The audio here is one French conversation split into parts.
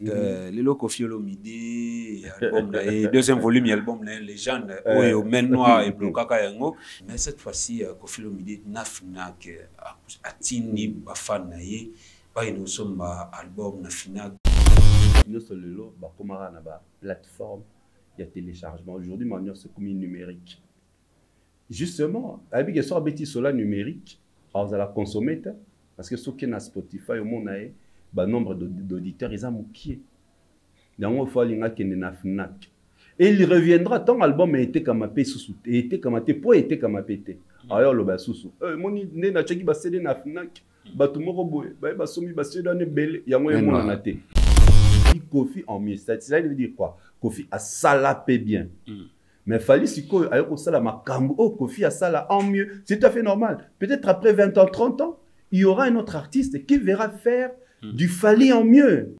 Lelo Koffi Olomide album deuxième volume album légende oyo men noir et blokaka yango mais cette fois-ci Koffi Olomide nafinak atini ba fan na ye ba inosomba album nafinak nous sur lelo ba komara na ba plateforme il y a téléchargement aujourd'hui maintenant c'est comme numérique justement avec que sur bêtise sur la numérique alors la consommer parce que ce qui est na Spotify au monde ba nombre d'auditeurs ils ont moqué donc il faut aller na Fnac et il reviendra ton album a été comme appé sous été comme appé pour été comme appété alors le ba sous moni ne na cheki ba CD na Fnac ba tout moko boye ba somi ba CD na belle yango e mona na te Koffi en mieux ça veut dire quoi Koffi a salapé bien mais fallait si quoi ayoko sala makambo oh Koffi a sala en mieux c'est tout à fait normal peut-être après 20 ans 30 ans il y aura un autre artiste qui verra faire du Fally en mieux.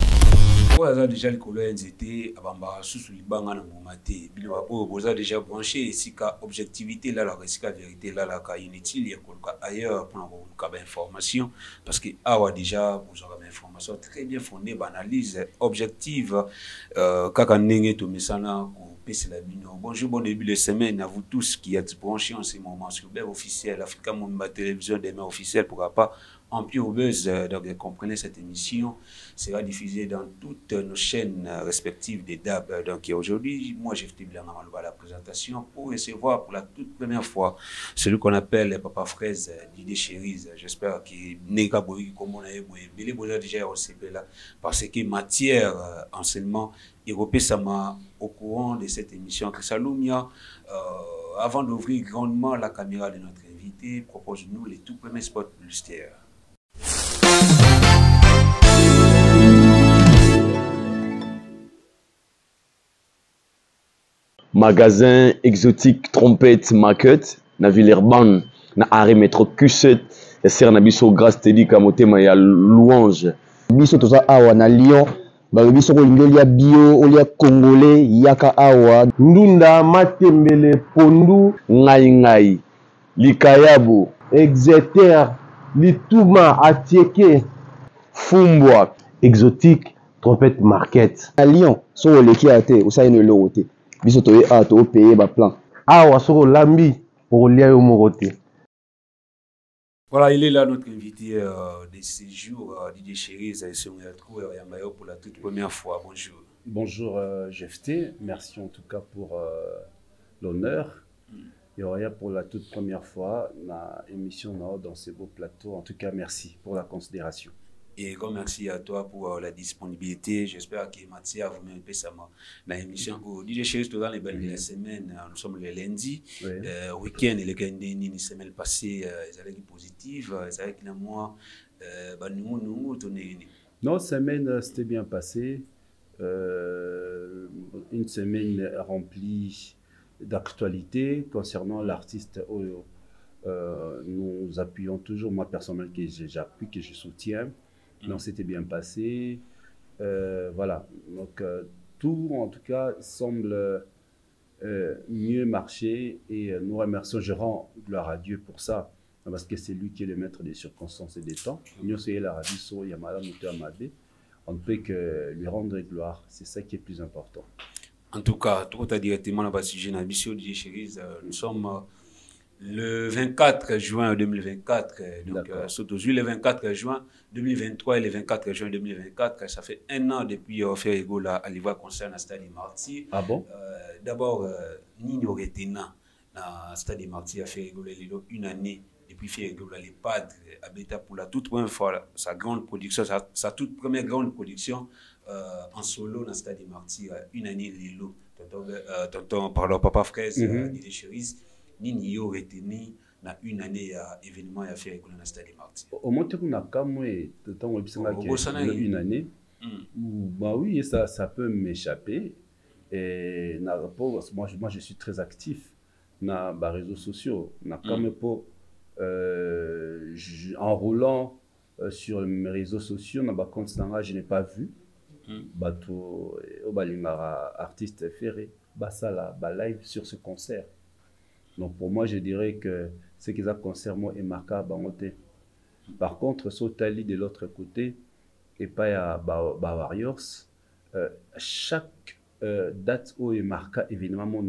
Vous déjà le collègue NZT, abamba sous libanga na momate, bilo vous avez déjà branché ici ka objectivité là la vérité là la inutile il y a ailleurs pour avoir une information parce que awa déjà vous aurez une information très bien fondée, analyse objective kaka ndenge to mesana ko pesa la bino. Bonjour, bon début de semaine à vous tous qui êtes branchés en ce moment sur le officiel Africa Mumba télévision demain officiel pourquoi pas en plus au buzz, donc comprenez cette émission sera diffusée dans toutes nos chaînes respectives des DAB. Donc aujourd'hui, moi j'ai fait bien à la présentation pour recevoir pour la toute première fois celui qu'on appelle Papa Fraise Didier Cherise. J'espère qu'il n'est pas comme on a eu déjà recevez là parce que matière enseignement européen ça m'a au courant de cette émission que Salumia avant d'ouvrir grandement la caméra de notre invité propose-nous les tout premiers spots publicitaires. Magasin exotique trompette market na Villeurbanne na arrêt métro Q7 et ser na biso grâce tedi kamotema ya louange biso toza awa na Lyon ba biso ko lingolia bio olia congolais yaka awa ndunda matembele pondu ngai likayabu exeter lituma atieke fumbwa exotique trompette market à Lyon so leki ate usaino lowote biso to a to payer ba plan awa so lambi pour lia yo morote. Voilà, il est là notre invité de ce jour, Didier Cherise, pour la toute première fois. Bonjour. Bonjour GFT, merci en tout cas pour l'honneur. Et pour la toute première fois, la émission dans ce beau plateau. En tout cas, merci pour la considération. Et grand merci à toi pour la disponibilité. J'espère que Mathieu vous m'avez fait ça. L'émission DJ Cherise dans les belles semaines, nous sommes le lundi. Week-end et le week-end une semaine passée, ils avaient positive, ils avaient que moi, nous non, semaine c'était bien passé. Une semaine remplie d'actualité concernant l'artiste. Nous appuyons toujours, moi personnellement, que j'appuie, que je soutiens. Non, c'était bien passé. Voilà. Donc, tout, en tout cas, semble mieux marcher. Et nous remercions, je rends gloire à Dieu pour ça. Parce que c'est lui qui est le maître des circonstances et des temps. Nous sommes la radio, on ne peut que lui rendre gloire. C'est ça qui est plus important. En tout cas, tout à directement dans le sujet de DJ Cherise, nous sommes le 24 juin 2024, donc surtout le 24 juin 2023 et le 24 juin 2024, ça fait un an depuis Ferrigo à l'Ivoire concerne Stade Martyrs. Ah bon? D'abord, Nino Retina, à Stade Martyrs, à Ferrigo, une année depuis Ferrigo, les padres, habitent pour la toute première fois sa grande production, sa toute première grande production en solo dans Stade Martyrs, une année Lilo, tonton par leur papa Fraise, Didier Cherise. Nini yo retenu na une année à événement à faire dans le Stade Martyrs. Au moins, on a quand même une année. Bah oui, ça peut m'échapper. Et moi, je suis très actif dans les réseaux sociaux. Quand même pas en roulant sur mes réseaux sociaux, dans ma compte je n'ai pas vu. Bateau, artiste ferré, basala, live sur ce concert. Donc pour moi, je dirais que ce qui est un concert est marquable. Par contre, Sotali de l'autre côté, et pas à Warriors, chaque date où il marque événement mon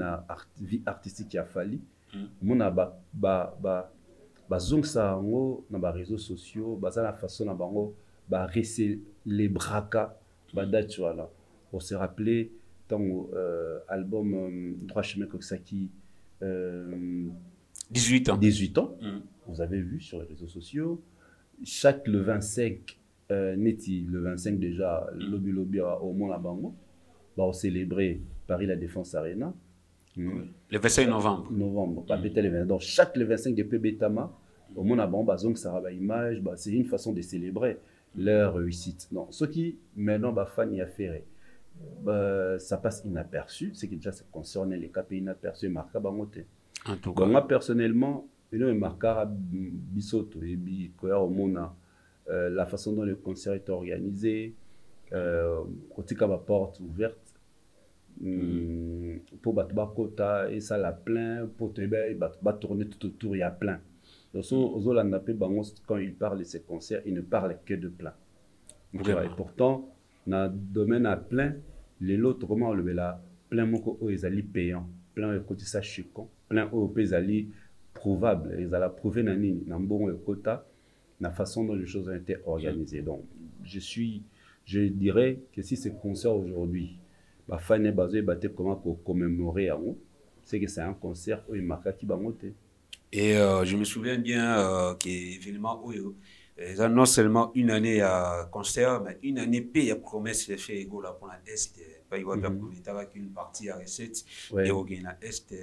vie artistique qui a fallu mon zong ça ngo na ba réseaux sociaux baza la façon na bango ba rester les braka ba date voilà on se rappeler tant album Droit chemin Koksaki 18 ans. 18 ans. Vous avez vu sur les réseaux sociaux chaque le 25 neti le 25 déjà lobby au Mont Labango va on célébrer Paris la Défense Arena. Le 25 novembre. Novembre. Donc chaque le 25 depuis Betama au Mont Labango donc ça va image c'est une façon de célébrer leur réussite. Non, ce qui maintenant va fan y a fait ça passe inaperçu, c'est que déjà ça concerne les cas inaperçus marqués bangoté. En tout cas, moi personnellement, il est marqué à Bisoto et Bikoya au Mona, la façon dont le concert est organisé, côté la porte ouverte, pour battre kota et ça la plein, pour tourner tout autour il y a plein. Donc quand il parle de ces concerts, il ne parle que de plein. Et pourtant, dans le domaine à plein, les autres comment le là, plein moko ils allaient payants, plein côté ça chican, plein au ils allaient prouvable, ils allaient prouver nani dans bon quota, la façon dont les choses ont été organisées. Donc je dirais que si ces concerts aujourd'hui, bah fan est basé battre comment pour commémorer à nous, c'est que c'est un concert où il marque qui bangote. Et je me souviens bien qu'événement où ils ont non seulement une année à concert, mais une année paye à promesse de faire égaux pour la Est. Il va y avoir une partie à recette, et au Ghana Est,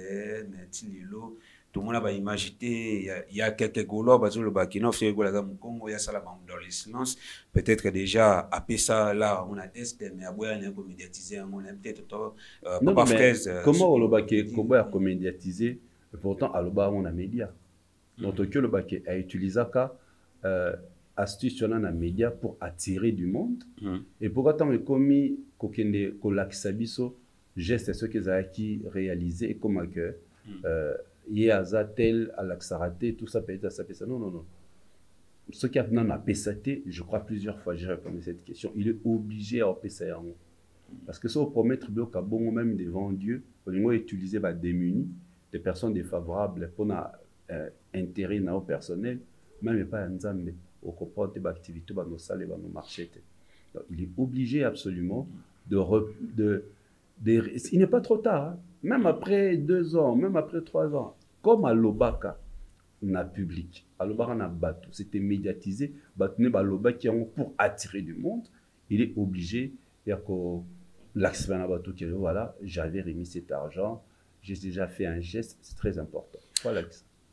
Tililo. Tout le monde a imaginé, il y a quelques gaulois, parce que le Bakino fait égaux à Congo, il y a ça dans le silence. Peut-être déjà, après ça, là, on a Est, mais à boire, on a médiatisé, on a peut-être Papa Fraise. Comment le Bakino a médiatisé? Pourtant, à l'Oba, on a média. Donc, le Bakino a utilisé ça. Astuce sur les médias pour attirer du monde et pourquoi tant que commis kokende kolaksabiso geste ce que ça qui réalisé et comment que y a tel à l'axaraté tout ça peut-être ça non ce qui a non a pesaté je crois plusieurs fois j'ai répondu à cette question il est obligé à peser parce que ça pour mettre bloc à bon même devant Dieu pour utiliser bah démunis des personnes défavorables pour intérêt na personnel même pas un Nzambe au comporte des activités dans nos salles et dans nos marchés. Il est obligé absolument il n'est pas trop tard, hein? Même après 2 ans, même après 3 ans, comme à Lobaka, on a public, à Lobaka on a Batou, c'était médiatisé, Batou n'est pas Lobaka pour attirer du monde, il est obligé, il y a que l'accès à Batou qui est voilà, j'avais remis cet argent, j'ai déjà fait un geste, c'est très important. Voilà.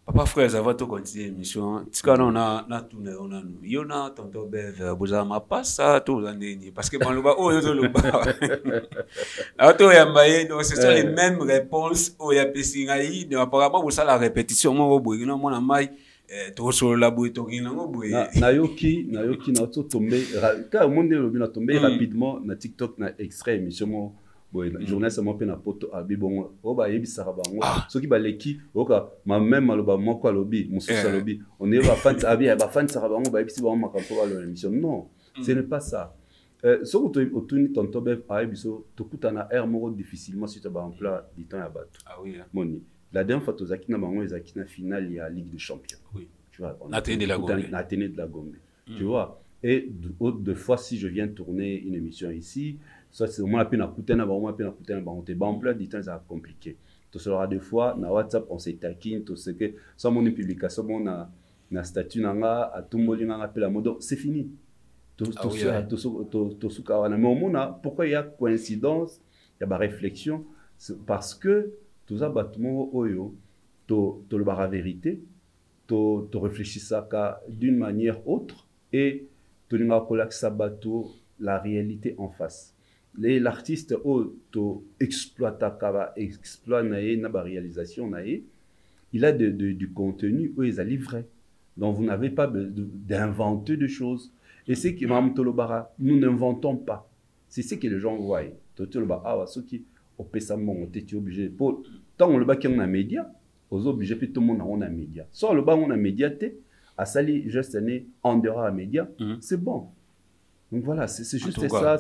Papa Frère, ça va tout continuer l'émission. Tu sais, on a tourné, on a nous. Il y a tonton Bev, vous avez pas ça, tout l'année. Parce que le bas, oh, le bas. Alors, toi, donc, ce sont les mêmes réponses. Oh, il y a Pessingaï. Apparemment, vous savez la répétition. Moi, au bout, non, mon ami, tout sur la bouille, tout qui n'en bout. Nayoki, n'a tout tombé. Quand le monde est tombé rapidement, na TikTok, na extrait, émission. Journée ça m'a fait na poto abi bon o ba yebi sarabango ceux qui ba leki oka ma même aloba moko alobi mususa alobi on est ba fan abi ba fan sarabango ba yebi si ba makampo ba l'émission non ce n'est pas ça ce que tu otuni tonto be abi so to kutana air moko difficilement si tu ba en plat du temps ya bato moni la dernière fois to zakina bango ezakina finale ya Ligue des Champions tu vois on a tenu de la Gombe tu vois et deux fois si je viens tourner une émission ici soit c'est au moins la peine à coûter on te en plein du temps ça compliqué tout sera des fois na WhatsApp on se taquine tout ce que sans mon publication on na statut nanga à tout monde nanga appelle la mode c'est fini tout ça mais au moins pourquoi il y a coïncidence il y a ba réflexion parce que tout ça bâtiment oyo to le bara vérité to réfléchis ça d'une manière autre et to n'inga kolak sabato la réalité en face. L'artiste exploite la réalisation, il a du contenu où il est livré. Donc vous n'avez pas d'inventer de choses. Et c'est que nous n'inventons pas. C'est ce que les gens voient. Ceux qui ont obligé. Tant on le bat qui a un média, aux obligés tout le monde a un média. Soit le bas on a médiaté, à sali juste en dehors à média, c'est bon. Donc voilà, c'est juste ça,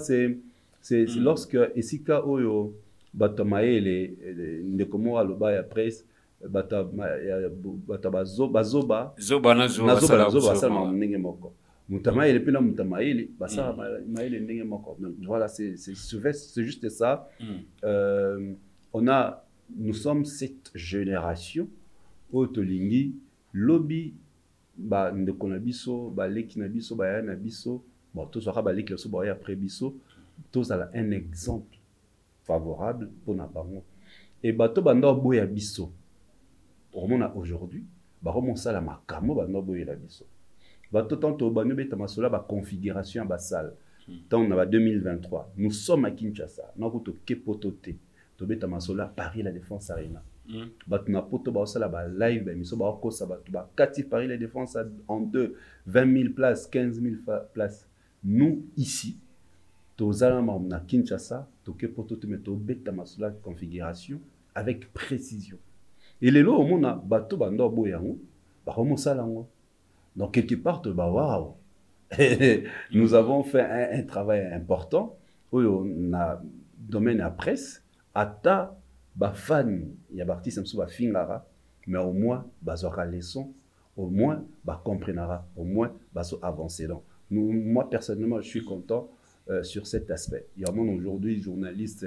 C'est lorsque esika oyo bato maele ndeko mo aloba ya presse bato bazoba basala ndenge moko muta maele pe na muta maele basala maele ndenge moko. Voilà, c'est juste ça. Nous sommes cette génération oyo tolingi lobby ba ndeko na biso ba leki na biso ba ya na biso bon to sera ba leki la so ba ya après biso tous à un exemple favorable pour na bango et bato banda boya biso on aujourd'hui ba remoncer la makamo banda boya la biso bato tanto ba beta masola ba configuration ba salle tant na ba 2023 nous sommes à Kinshasa na ko to kepotote to beta masola Paris la Défense Arena. Bato na poto ba osala ba live ba miso ba ko sa bato ba kati Paris la Défense en 20 000 places 15 000 places. Nous ici tozala na Kinshasa toke poto to meto beta masola configuration avec précision et les lots au monde bato bando boyango ba remosala ngo donc quelque part to ba waouh. Nous avons fait un travail important oyo na domaine à presse ata ba fan ya artiste mso ba fingara mais au moins bazora leçon au moins ba comprendra au moins baso avancer donc moi personnellement je suis content sur cet aspect. Il y a mon aujourd'hui journaliste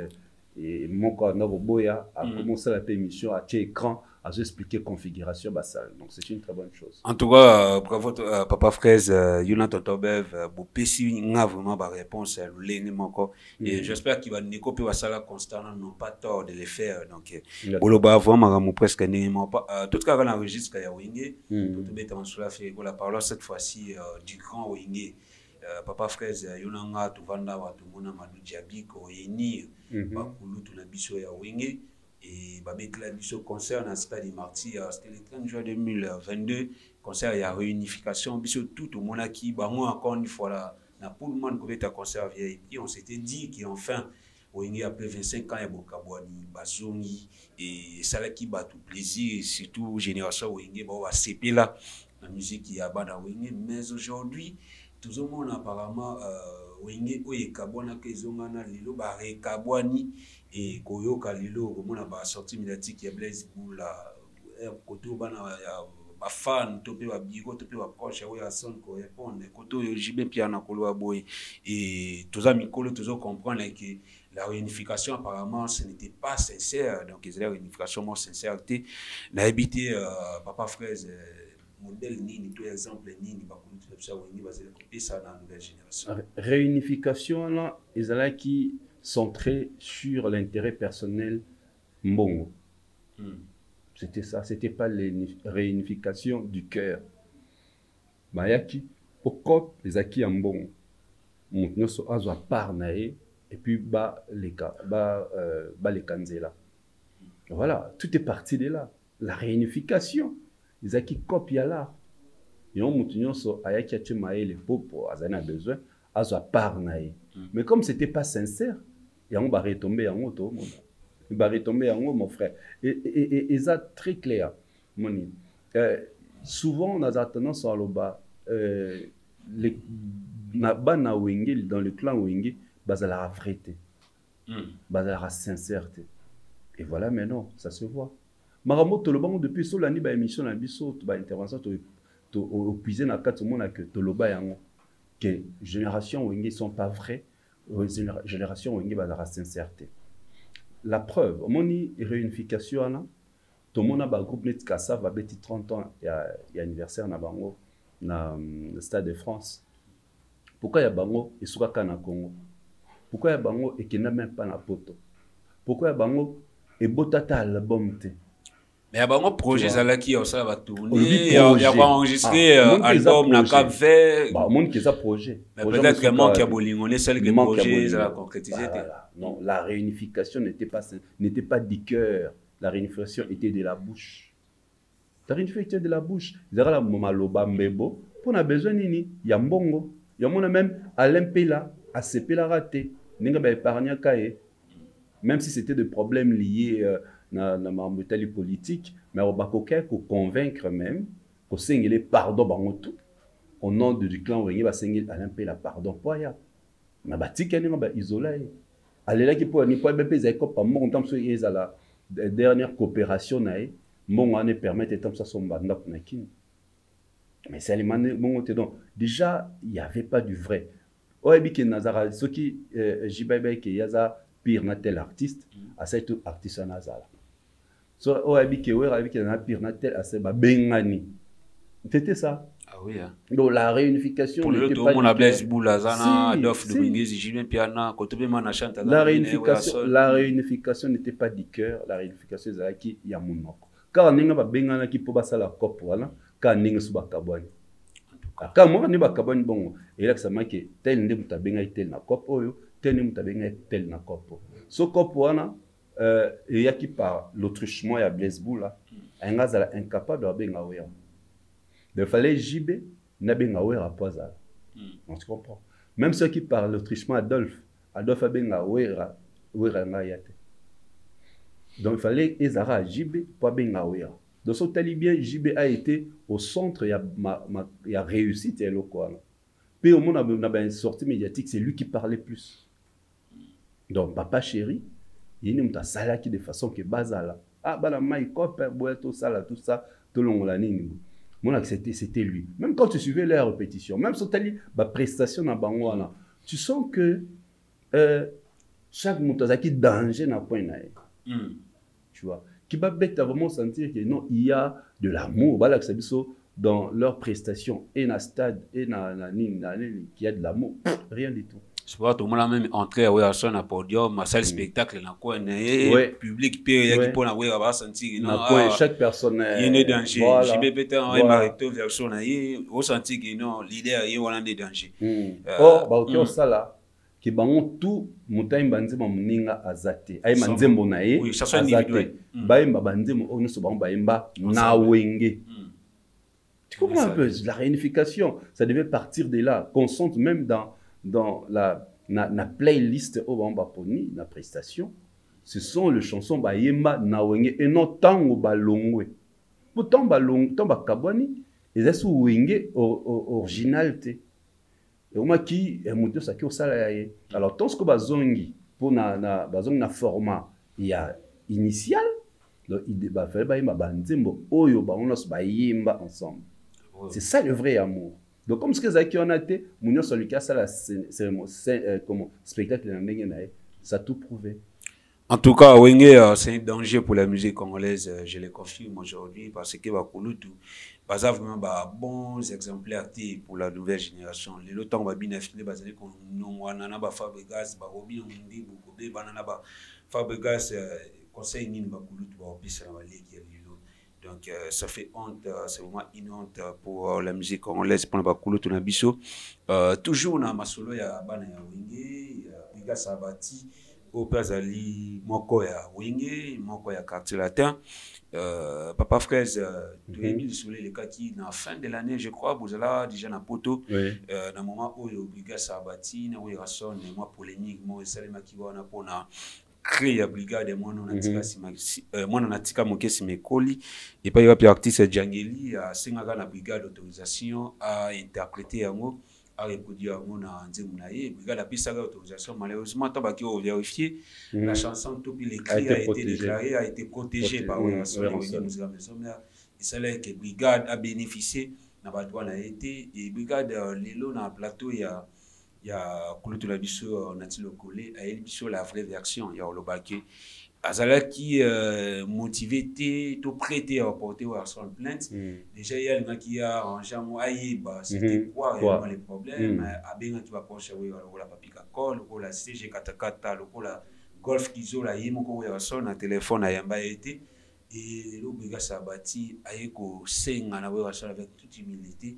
et mon corner boya a commencé la émission à écran à expliquer configuration basale. Donc c'est une très bonne chose. En tout cas, bravo Papa Fraise, Yuna Totobev, Bopesi n'a vraiment pas réponse à l'une encore. Et j'espère qu'il va nécoper à ça constamment, non pas tort de les faire. Donc, Boloba vraiment presque néanmoins pas. Tout cas, on enregistre qu'il y a Wingé. Tout bête en cela fait la parole cette fois-ci du grand Wingé. Papa Fraise, Yuna Tuvanda, Watumuna Madou Diabiko, Yeni, Bakulu, Tunabiso ya Wingé. Et Babetla Biso concert dans le stade de Marty, c'était le 30 juin 2022. Concert, il y a réunification, Biso tout au monde qui, bah moi encore une fois là, na pour le monde qu'on est à concert VIP, on s'était dit qu'enfin, Wingé après 25 ans, il y a Bokabouani, Bazongi, et ça là qui bat tout plaisir, surtout génération Wingé, bah on va CP là, la musique qui a bas Wingé, mais aujourd'hui, tout le monde apparemment, Wingé, oye Kabouana, Kezongana, Lilo, bah Kabouani, et Koyoka Lilo, comme on a sorti médiatique, il y a Blaise Boula, Koto Bana, ba fan, topé wa bigo, topé wa coach, ya son ko répondre, Koto Jibé Piana Kolo Boy, et tous amis Kolo, tous comprendre que la réunification apparemment ce n'était pas sincère, donc c'est la réunification moins sincérité. N'a habité Papa Fraise, modèle Nini, tout exemple Nini, ça dans la nouvelle génération. Réunification là, ils qui centré sur l'intérêt personnel Mbongo. C'était ça, c'était pas la réunification du cœur. Mayaki, pourquoi les acquis en Mbongo? Nous sommes à Parnaé et puis les Kanzela. Voilà, tout est parti de là. La réunification, les acquis copient là. Et on monte sur Ayaki Achemae, les pauvres, Azana besoin, à Parnaé. Mais comme c'était pas sincère, et on va retomber en haut, tout le monde. Il va retomber en haut, mon frère. Et ça, très clair. Souvent, on a tendance à l'oba. Dans le clan Wenge, il y a la vérité. Il y a la sincérité. Et voilà, maintenant, ça se voit. Maramoto, le banc depuis so l'année, émission, intervention, au puiser dans le cadre de monde que les générations Wenge ne sont pas vraies. Génération Wenge a la sincérité. La preuve, au moment de réunification, tout le monde a un groupe de Kassa va bêter 30 ans, il y a anniversaire dans le Stade de France. Pourquoi il y a Bango et Soukaka na Congo? Pourquoi il y a Bango et qu'il n'a même pas na poto? Pourquoi il y a Bango et Botata album te? Mais il y a un projet qui va tourner, il y a pas enregistré album dans Cap Vert. Bah, monde qui a projet. Mais peut-être que moi qui a bolingoné, celle que projet ça a concrétisé. Non, la réunification n'était pas du cœur. La réunification était de la bouche. La réunification était de la bouche. Ils avaient la momaloba mbebo. Pour on a besoin nini, il y a mbongo. Il y a mon même Alain Pela, ACP la raté. N'inga ba épargner kaé. Même si c'était des problèmes liés dans ma bataille politique, mais on va convaincre même qu'on s'engage pardon bangotou au nom du clan Wenge va s'engager Alain Pela pardon poya. Mais batika n'inga ba isolé. alelaki po ni po BP za ko pa mo ntam so eza la dernière coopération nae mon ane permettre tam ça son banda na kin mais c'est alimane mon te donc déjà il y avait pas du vrai oyebi ke nazara soki jibaba ke yaza pire na tel artiste à cet artiste nazala so oyebi ke oyebi ke na pire na tel à ce ba bengani c'était ça. Ah oui, hein. Donc la réunification pour le tout le monde a Blaise Boulazana, Adolphe de Binguez, Julien Piana, Kotobemana chante. La réunification n'était pas du cœur, la réunification c'est qui y a mon nom. Car ninga ba bengana ki po basala cop voilà, car ninga suba kabani. Car moi ne ba kabani bon, et là que ça marque tel ndé muta benga tel na cop oyo, tel ndé muta benga tel na cop. So cop wana et ya qui par l'autruchement ya Blaise Boula, un gars incapable de benga oya. Il fallait JB, Nabenga Wera Poisal. On se comprend. Même ceux qui parlent l'autrichement, Adolphe Abenga Wera Ngayate. Donc il fallait Ezara JB pour Benga Wera. Donc ce talibien, JB a été au centre, il y a réussite et quoi. Puis au monde a une sortie médiatique, c'est lui qui parlait plus. Donc papa chéri, il y a une salaki de façon que bazala. Ah bah la maïko, tout ça, tout le monde l'a nini. C'était lui. Même quand tu suivais les répétitions, même si tu as la prestation dans Bangwana, tu sens que chaque moutazaki danger n'a point naïe. Tu vois. Qui va vraiment sentir que non, il y a de l'amour. Voilà que c'est dans leurs prestations et dans le stade et dans qu'il y a de l'amour. Rien du tout. Je vois tout le monde a même entré à son podium, ma salle spectacle, na quoi, public, puis il y a qui peut avoir senti que chaque personne il y a des dangers. JB peut-être un marito version au senti que non, leader il y a des dangers. Oh, bah ok, ça là, qui bangon tout, mutai mbanze mamuninga azate, ay manzembo na ye, oui, ça soit individuel. Bah imba banzembo, on ne se bat bah imba na wenge. Tu comprends un peu la réunification, ça devait partir de là, qu'on sente même dans la playlist au Bambaponi, la prestation, ce sont les chansons Bayemba Nawenge et non Tango Balongwe. Pourtant, Tamba Kabwani, ils sont Wenge originalité. Et au moins qui est monté ça qui au salaire. Alors, tant que Bazongi, pour na format, il y a initial, donc il va faire Bayemba Banzembo, Oyo Baonos Bayemba ensemble. C'est ça le vrai amour. Donc, comme ce que Zaki en a été, Mounion Solika, ça, comment spectacle, ça a tout prouvé. En tout cas, Wenge, c'est un danger pour la musique congolaise, je le confirme aujourd'hui, parce que Bakulutu, Baza vraiment bons exemplaires pour la nouvelle génération. Les lotons va bien affiner, Bazali, qu'on a Fabregas, Barobi, Mundi, Bokobe, Banana, Fabregas, conseil Nin Bakulutu, Babis, donc ça fait honte, c'est vraiment une honte pour la musique congolaise, pour Bakulutu Nabiso. Toujours on a Masolo, il y a Bana Wenge, il y a Biga Sabati. Au Pazali, Moko ya Wenge, Moko ya Quartier Latin. Papa Fraise, tout le monde sur les cas qui, dans la fin de l'année, je crois, vous allez déjà dans Poto. Dans le moment où il y a Sabati, il y a Rasson, moi polémique, moi, Salema qui va pour créer la brigade, moi, on a tika Mokesi Mekoli, et puis il y a un artiste Djangeli, à Sengaga, la brigade d'autorisation à interpréter en haut. A reproduire na nzemounaye brigade a pisa autorisation malheureusement tant baki au vérifier la chanson tout l'écrit a été déclaré a été protégé par la et ça là que brigade a bénéficié na batwa na été et brigade lelo na plateau il y a Kulutu la biso natilo collé a el biso la vraie version il y a Olobake Azala qui motivé tout prêté à porter son plainte. Déjà, il y a un qui a arrangé à c'était quoi vraiment les problèmes. À bien qui va pencher la papika call, la CG Katakata, la golf qui zo la yimoko son un téléphone à yamba été et l'obliga sabati a eko senga na wa avec toute humilité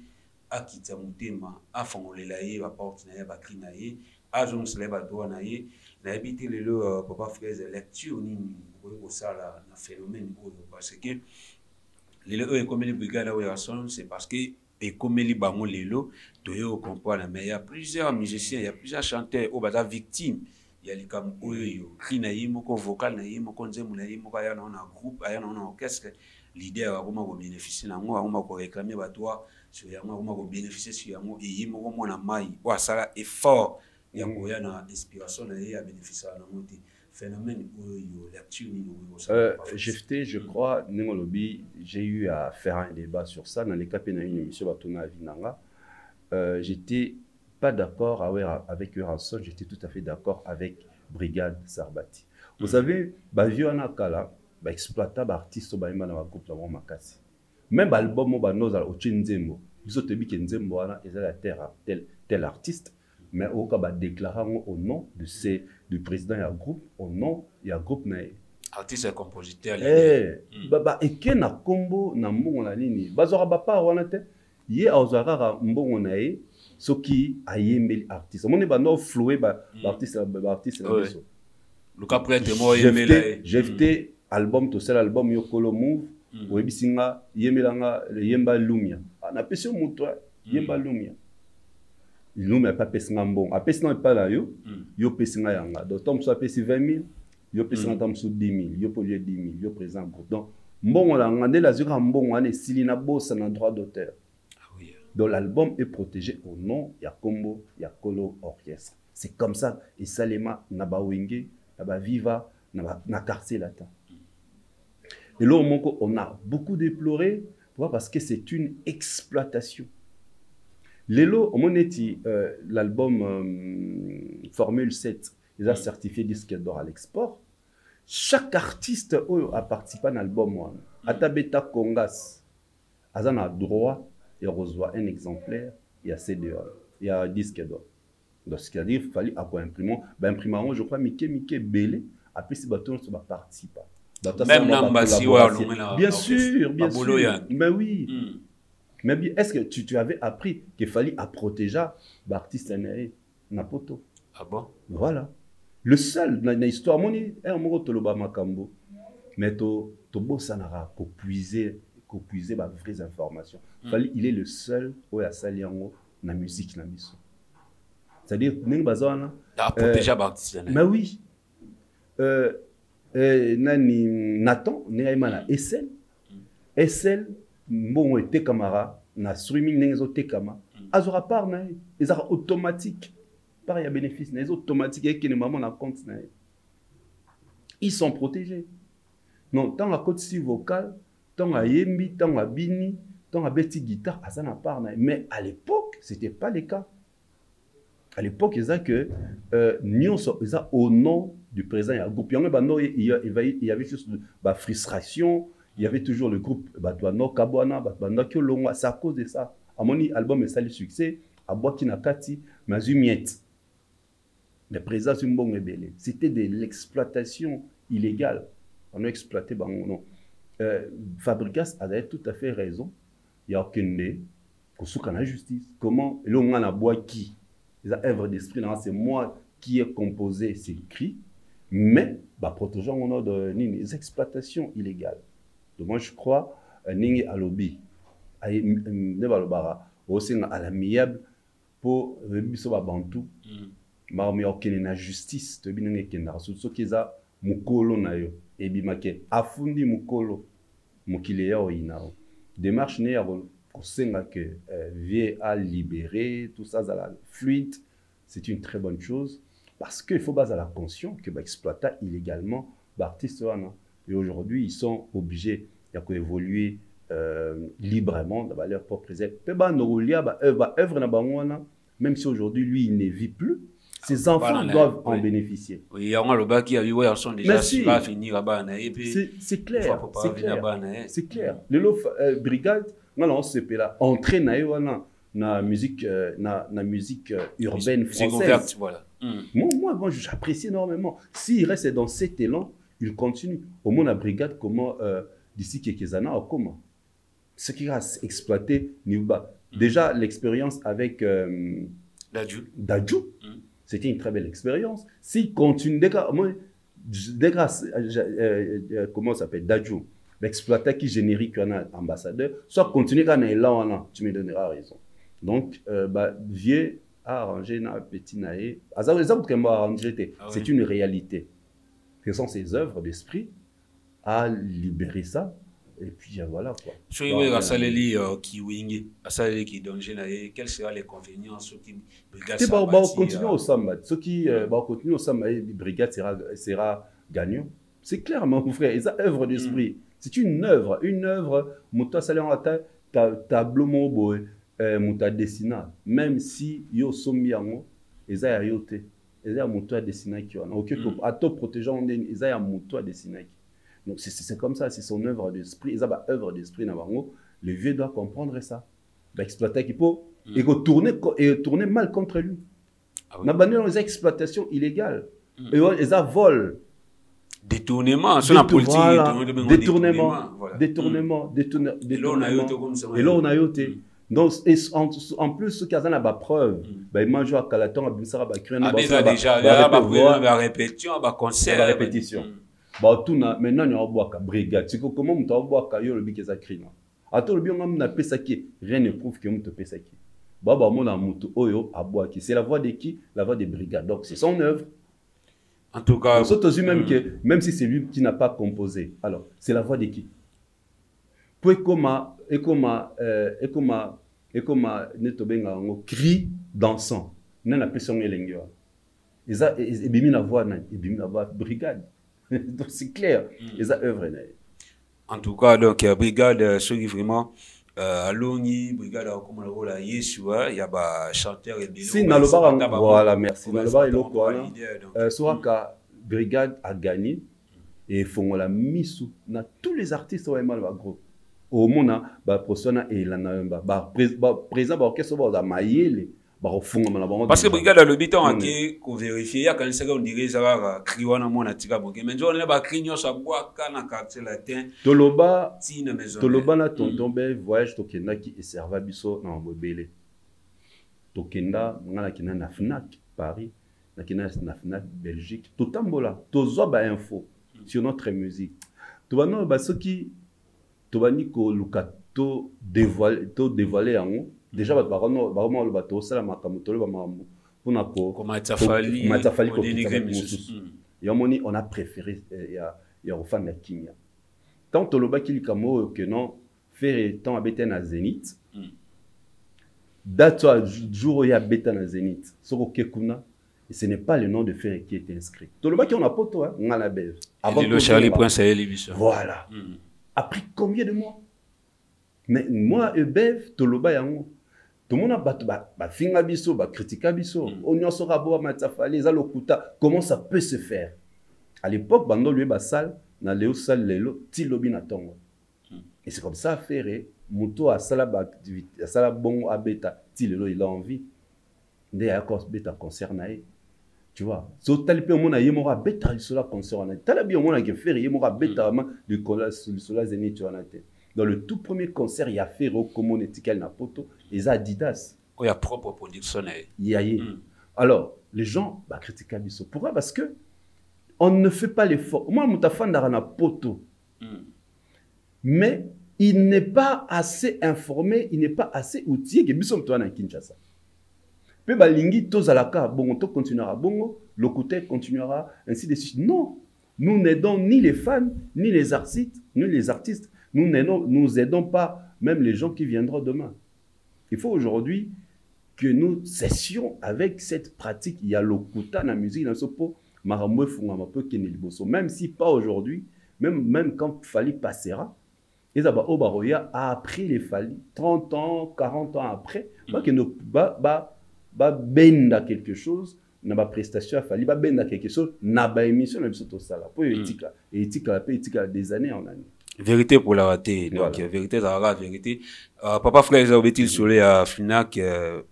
à quitter mutema à fongoler la ye va porte na ya ba krinaye à zon se leva doa na ye na habité le papa Fraise lecture ni au ça la phénomène parce que les comme les brigades là c'est parce que et comme les bango lelo toyo comprendre mais il y a plusieurs musiciens il y a plusieurs chanteurs au basa victimes il y a les comme oyo krina yimoko vocal na yimoko nzemu na yimoko ya na groupe ya na orchestre leader a comment bénéficier na ngo comment réclamer ba toi sur ya comment bénéficier sur ya ngo et yimoko mona mai wa sala effort ya koya na inspiration na ye ya bénéfice na monté phénomène oyo lecture ni GFT, je crois, Ningolobi, j'ai eu à faire un débat sur ça dans les cas de une émission Batona Vinanga. J'étais pas d'accord avec Euranson, j'étais tout à fait d'accord avec Brigade Sarbati. Vous savez, Baviona Kala, exploitable artiste ba imana ba groupe la makasi. Même album ba noza o Chinzembo, biso tebi ke Nzembo wana ezala tel artiste, mais au cas ba déclarer au nom du président ya groupe, au nom ya groupe na artiste et compositeur. Et que na combo na mbongo na nini bazora ba pa wana te ye azara mbongo na ye soki ayembeli artiste moni ba no flouer ba artiste la biso le cas prêtre moi yembela GFT album to seul album Yokolo Move oyebisinga yemelanga le yemba lumia na pesio muto yemba lumia lumia pas pesinga mbongo apesina pa la yo pesinga yanga donc tom so pesi 20 000 yo pesinga tom so 10 000 yo pour 10 000 yo présent groupe donc mbongo la ngande la zura mbongo ane sili na bossa na droit d'auteur. Donc l'album est protégé au nom ya Combo ya Kolo Orchestre. C'est comme ça et Salema naba wenge naba viva na quartier latin. Et là on a beaucoup déploré parce que c'est une exploitation. Lelo moneti l'album Formule 7 ils a certifié disque d'or à l'export. Chaque artiste a participé à l'album Atabeta Kongas a droit et reçoit un exemplaire, il y a CD, il y a disque d'or. Donc, ce qui veut dire qu'il fallait avoir imprimant. Ben, imprimant, je crois, Mickey Belé, après, ces bâtons ne participent pas. Même Nambasi, bien sûr, bien sûr. Mais oui. Mais est-ce que tu avais appris qu'il fallait protéger l'artiste Napoto? Ah bon? Voilà. Le seul dans l'histoire, un mot Toloba Makambo, mais Tobo Sanara, pour puiser les vraies informations. Il est le seul où il y a saliango na musique na miso. C'est-à-dire ning bazana protéger l'artiste. Mais oui. Nani Nathan Néaimana SL bon était camara na streaming nenzo tekama azora par na ezara automatique par ya bénéfice na automatique et qui ne maman na compte na ils sont protégés. Non, tant la côte si vocale, tant à yembi, tant à bini, tant à beti guitare, à ça n'a pas. Mais à l'époque, c'était pas le cas. À l'époque, ils avaient que au nom du président, il y avait juste la frustration. Il y avait toujours le groupe Batouano Kabwana, Batouano Kyolonga. C'est à cause de ça. À mon album est ça le succès. À Boakina Kati, Mazumiet. Le président Zumbong Ebele. C'était de l'exploitation illégale. On a exploité non. Fabricas a tout à fait raison. Il y a aucun nez. Qu'on la justice. Comment l'on a bois qui les œuvres d'esprit, c'est moi qui ai composé ces cris, mais protégeant mon ordre des exploitations illégales. Donc moi je crois Ningi Alobi, aussi à l'amiable pour rebiso bantu, mais aucune justice, tu bien que na ce qui a mukolo na yo et bimake afundi mukolo mukile ya oinao. Démarche ne ya que vie à libérer, tout ça, la fluide, c'est une très bonne chose parce qu'il faut baser la conscience que exploiter illégalement l'artiste. Et aujourd'hui, ils sont obligés d'évoluer librement dans leur propre réserve. Même si aujourd'hui, lui, il ne vit plus, ses enfants doivent en bénéficier. Oui, il y a un loba qui a vu, ils sont déjà pas finis là-bas. C'est clair, c'est clair. Le lot brigade, non, c'est là. Entraîne na musique urbaine française. Voilà. Moi, j'apprécie énormément. S'il reste dans cet élan, il continue. Au moins, la brigade, comment d'ici quelques années, comment ce qui a exploité Niuba. Déjà, l'expérience avec Dadju. C'était une très belle expérience. S'il continue, comment ça s'appelle, Dadju, l'exploitant qui générique un ambassadeur, soit continue quand il est là, tu me donneras raison. Donc, vieux a arrangé un petit naïe. C'est une réalité. Ce sont ces œuvres d'esprit à libérer ça. Et puis voilà quoi. Sur les Asaleli qui wing, Asaleli qui danger, quels seront les convénients ceux qui brigade continuer au samba. Ceux qui continuer au samba, brigade sera gagnant. C'est clair, mon frère. Ils ont œuvre d'esprit. C'est une œuvre. Mouta Salé tableau mobo, mouta dessina. Même si yo sommiango, ils ont yoté. Ils ont mouta dessina qui ont. Ok, à toi protégeant, ils ont mouta dessina. Donc c'est comme ça, c'est son œuvre d'esprit. Ils ont œuvre d'esprit navango. Le vieux doit comprendre ça. Exploiter qu'il peut et tourner mal contre lui. N'a pas les exploitations illégales. Et ils ont vol. Détournement, sur la politique. Détournement. Et là on a yoté. Donc en plus ce cas là ba preuve. Ba image à Calaton à Binsara ba créer déjà la répétition, ba concert, la répétition. Bah tout na maintenant il y a boaka brigade. C'est comment on t'a boaka yo le bi keza crina. Attends le bi on na pesaki, rien ne prouve que on te pesaki. Bah mon amutu oyo aboaki. C'est la voix de qui? La voix des brigades. Donc c'est son œuvre. En tout cas, même si c'est lui qui n'a pas composé. Alors, c'est la voix de qui? Pour cri dansant. N'a pas son élengue. Et bimi la voix brigade. Donc c'est clair. Ils ont œuvre. En tout cas, donc brigade ceux qui vraiment Aloni, brigade comme le rôle à Yeshua, il y a des chanteurs et des si voilà, merci. Naloba et Lokoana, Soraka brigade a gagné et font la mise na tous les artistes au mal gros. Au monde, Prosona et la Namba, présent orchestre ba Mayele. Parce que brigade a le bitan a qu'on vérifie, il y a quand on dirait ça va crier on a mon atika bon mais on n'a pas crié ça boit kana quartier latin Toloba na tonton voyage tokenda qui est serva biso na mobile tokenda ngala kina na Fnac Paris na kina na Fnac Belgique totambola tozo ba info sur notre musique tobano ba soki tobani ko lukato dévoiler en déjà vraiment le bateau ça la makamutolo ba mambo pona ko matafali ko yomoni on a préféré ya ofan na Kimia tant toloba kili kamo que non faire temps abeta na Zénith date jour ya beta na Zénith soko kekuna et ce n'est pas le nom de faire qui est inscrit toloba qui on a poto hein ngala bev avant le Charlie Prince et l'émission voilà après combien de mois mais moi bev toloba yango tout le monde a finga biso, a critiqué biso. On y a sera beau matafali, za lokuta. Comment ça peut se faire? À l'époque, bando lui basal, na leo sal lelo, ti lobi na tongo. Et c'est comme ça faire. Muto a sala ba activité, a sala bon abeta, ti lelo il a envie. Ndé a beta concert naé. Tu vois? So talipé mon a yemora beta sur concert naé. Talabi on a que faire yemora beta de colla sur la Zénith tu en a été. Dans le tout premier concert, il y a Ferro, comme on étiquette na poto, et Adidas. Il y a propre production. Alors, les gens critiquent Abisso. Pourquoi? Parce que on ne fait pas l'effort. Moi, je suis na poto. Mais il n'est pas assez informé, il n'est pas assez outillé que Bisso mtoa na Kinshasa. Pe balingi tozalaka, bongo to continuera, bongo, le côté continuera, ainsi de suite. Non, nous n'aidons ni les fans, ni les artistes. Nous n'aidons pas même les gens qui viendront demain. Il faut aujourd'hui que nous cessions avec cette pratique. Il y a l'okuta dans la musique, dans ce pot, même si pas aujourd'hui, même quand Fali passera, et Obaroya a appris les Fali 30 ans, 40 ans après, benda quelque chose, n'a pas prestation à Fali, benda quelque chose, n'a pas émission, n'a pas ça là. Pour éthique des années en année. Vérité pour la rater, donc voilà. Vérité ça la vérité. Papa frère ils ont bêtil sur les Finac,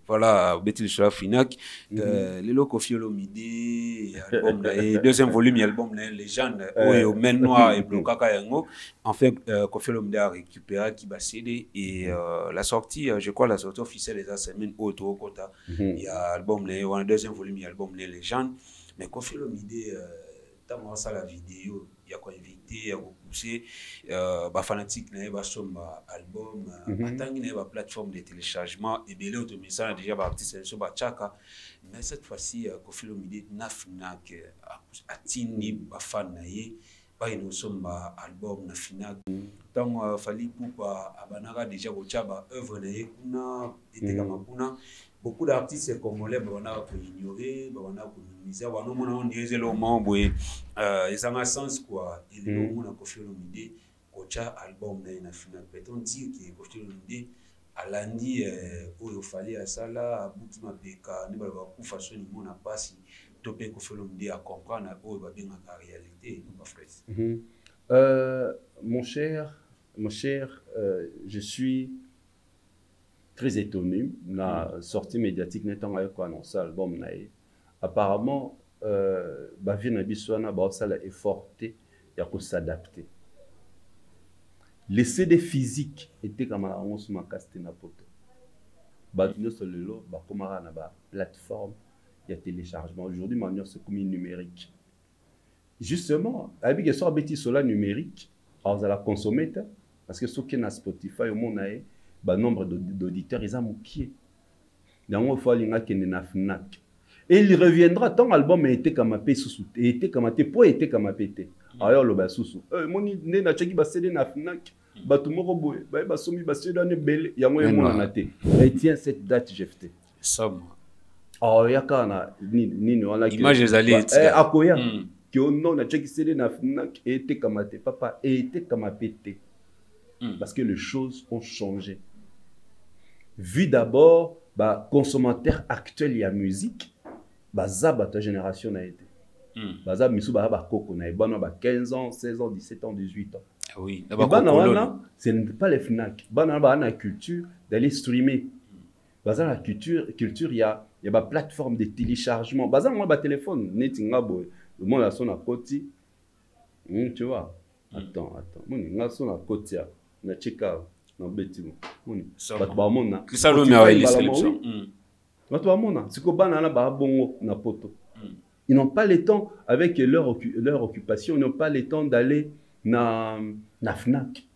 voilà bêtil sur la Finac. Les locaux Fiolomide, album et deuxième volume album légende au Men Noir et Blokaka Yango. En fait Fiolomide a récupéré qui va céder et la sortie, je crois la sortie officielle des semaines autour Kota. Il y a album le deuxième volume il y a album les légendes, mais Fiolomide tant ça la vidéo il y a quoi invité il y a poussé fanatique na ba somba album atangi na ba plateforme de téléchargement et belé automisa déjà ba artiste so ba chaka mais cette fois-ci Koffi Olomide na Fnac atini ba fan na ye pas une somba album na final tant fali poupa abanaka déjà kochaba œuvre na kuna était comme kuna beaucoup d'artistes congolais bana ko ignorer bana ko minimiser bana mona on dirait le membre et ça a sens quoi il est mona ko faire une idée kocha album na final peut-on dire que ko faire une idée alandi oyo fali asala buki mapeka ne ba ku façon ni mona pasi topé ko faire une idée à comprendre oyo ba bien la réalité pas frère. Mon cher, je suis très étonné. La sortie médiatique n'étant pas annoncé l'album. Apparemment, Bavi Nabiswana Baosala est forté, il y a qu'à s'adapter. Les CD physiques étaient comme à 11 Makaste Napoto. Badino sur le lot, Bakomara na ba plateforme, il y a téléchargement. Aujourd'hui, maintenant, c'est comme numérique. Justement, avec les soirs bêtis sur la numérique, alors la consommer parce que ceux qui ont Spotify au monde a nombre d'auditeurs ils ont mouqué. Donc il faut aller na Fnac. Et il reviendra tant album a été comme apé sous été comme apé pour été comme apé. Alors le bas sous. Mon né na chaki ba CD na Fnac. Ba tout moko boy. Ba somi ba CD na belle. Ya moi mon anaté. Et tiens cette date jefté. Ça moi. Alors ya kana ni on a image les allées. Akoya. Que non na chaki CD na Fnac était comme apé papa était comme apé. Parce que les choses ont changé. Vu d'abord, bah, consommateur actuel y a musique, bah, ça, bah, ta génération a été. Bah, ça, misou, bah, koko, na, bah, 15 ans, 16 ans, 17 ans, 18 ans. Ah oui, ce n'est pas les FNAC. Bah, la culture d'aller streamer. Bah, ça, la culture, il y a bah, plateforme de téléchargement. Bah, ça, moi, bah, téléphone, netinga, boy, le monde a son à côté. Tu vois? Attends. Mon, son à côté. Na cheka na betimo moni bato ba mona ça le meilleur description bato ba mona siko bana na ba bongo na poto ils n'ont pas le temps avec leur occupation ils n'ont pas le temps d'aller na Fnac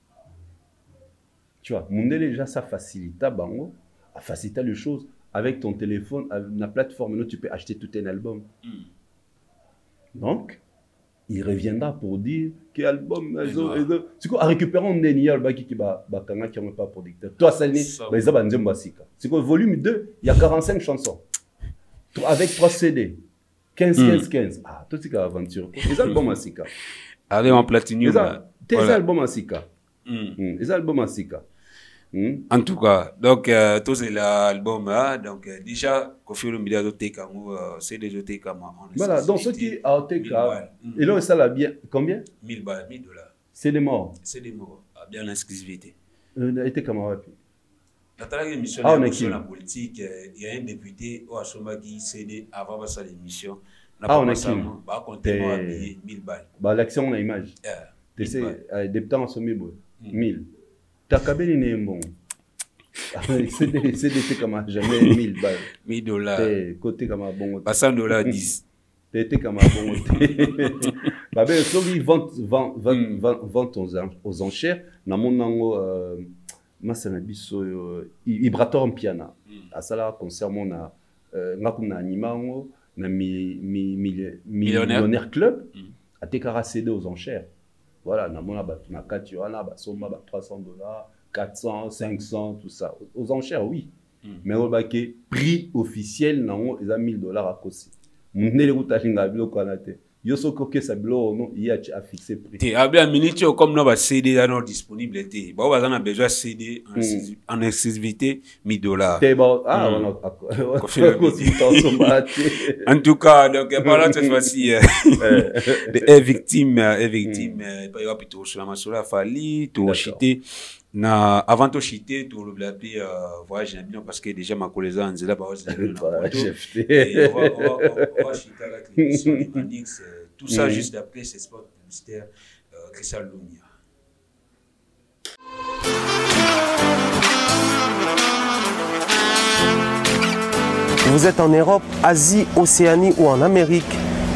tu vois mondele déjà ça facilite bango a faciliter les choses avec ton téléphone na plateforme où tu peux acheter tout un album donc il reviendra pour dire quel album c'est quoi en récupérant des nial qui ba kanga qui ont pas producteur toi salni ba za ba nzemba sika c'est quoi volume 2 il y a 45 chansons avec 3 CD 15 ah tout c'est aventure les albums à sika avec en platinium tes albums à sika les albums à sika. En tout cas, donc tout c'est l'album donc déjà Kofi Olomide a doté comme c'est déjà doté comme voilà donc ce qui a été et là ça l'a bien combien 1000 $. C'est des morts bien l'exclusivité a été comme dans la émission la politique il y a un député au Asoma qui cédé avant ça l'émission on a qui bah compter 1000 $. Bah l'action on a image tu sais député en sommet 1000 Takabeli n'est bon. C'est comme jamais 1000 $. 1000 $. Côté comme un bon. Pas 100 $ 10. T'es comme un bon. Bah ben, ceux qui vendent aux enchères, na mon nango, masanabiso, vibrateur en piano. À ça là, concernant na animango, na millionnaire club, à Tekara CD aux enchères. Voilà, on a 300 $, 400, 500, tout ça. Aux enchères, oui. Mais on a prix officiel, ils ont 1000 $ à côté. Mon yo soko ke sa bilo non il a fixé prix te abia minute comme no ba CD là non disponible te ba ba na besoin CD en exclusivité 1000 $. te ba en tout cas donc voilà cette fois-ci est victime pas y a plutôt sur la masula fali to chité na avant to chité to le blabé voyage bien parce que déjà ma collègue Anzela ba tout ça juste d'après ces spots publicitaires Christian Lumia. Vous êtes en Europe, Asie, Océanie ou en Amérique.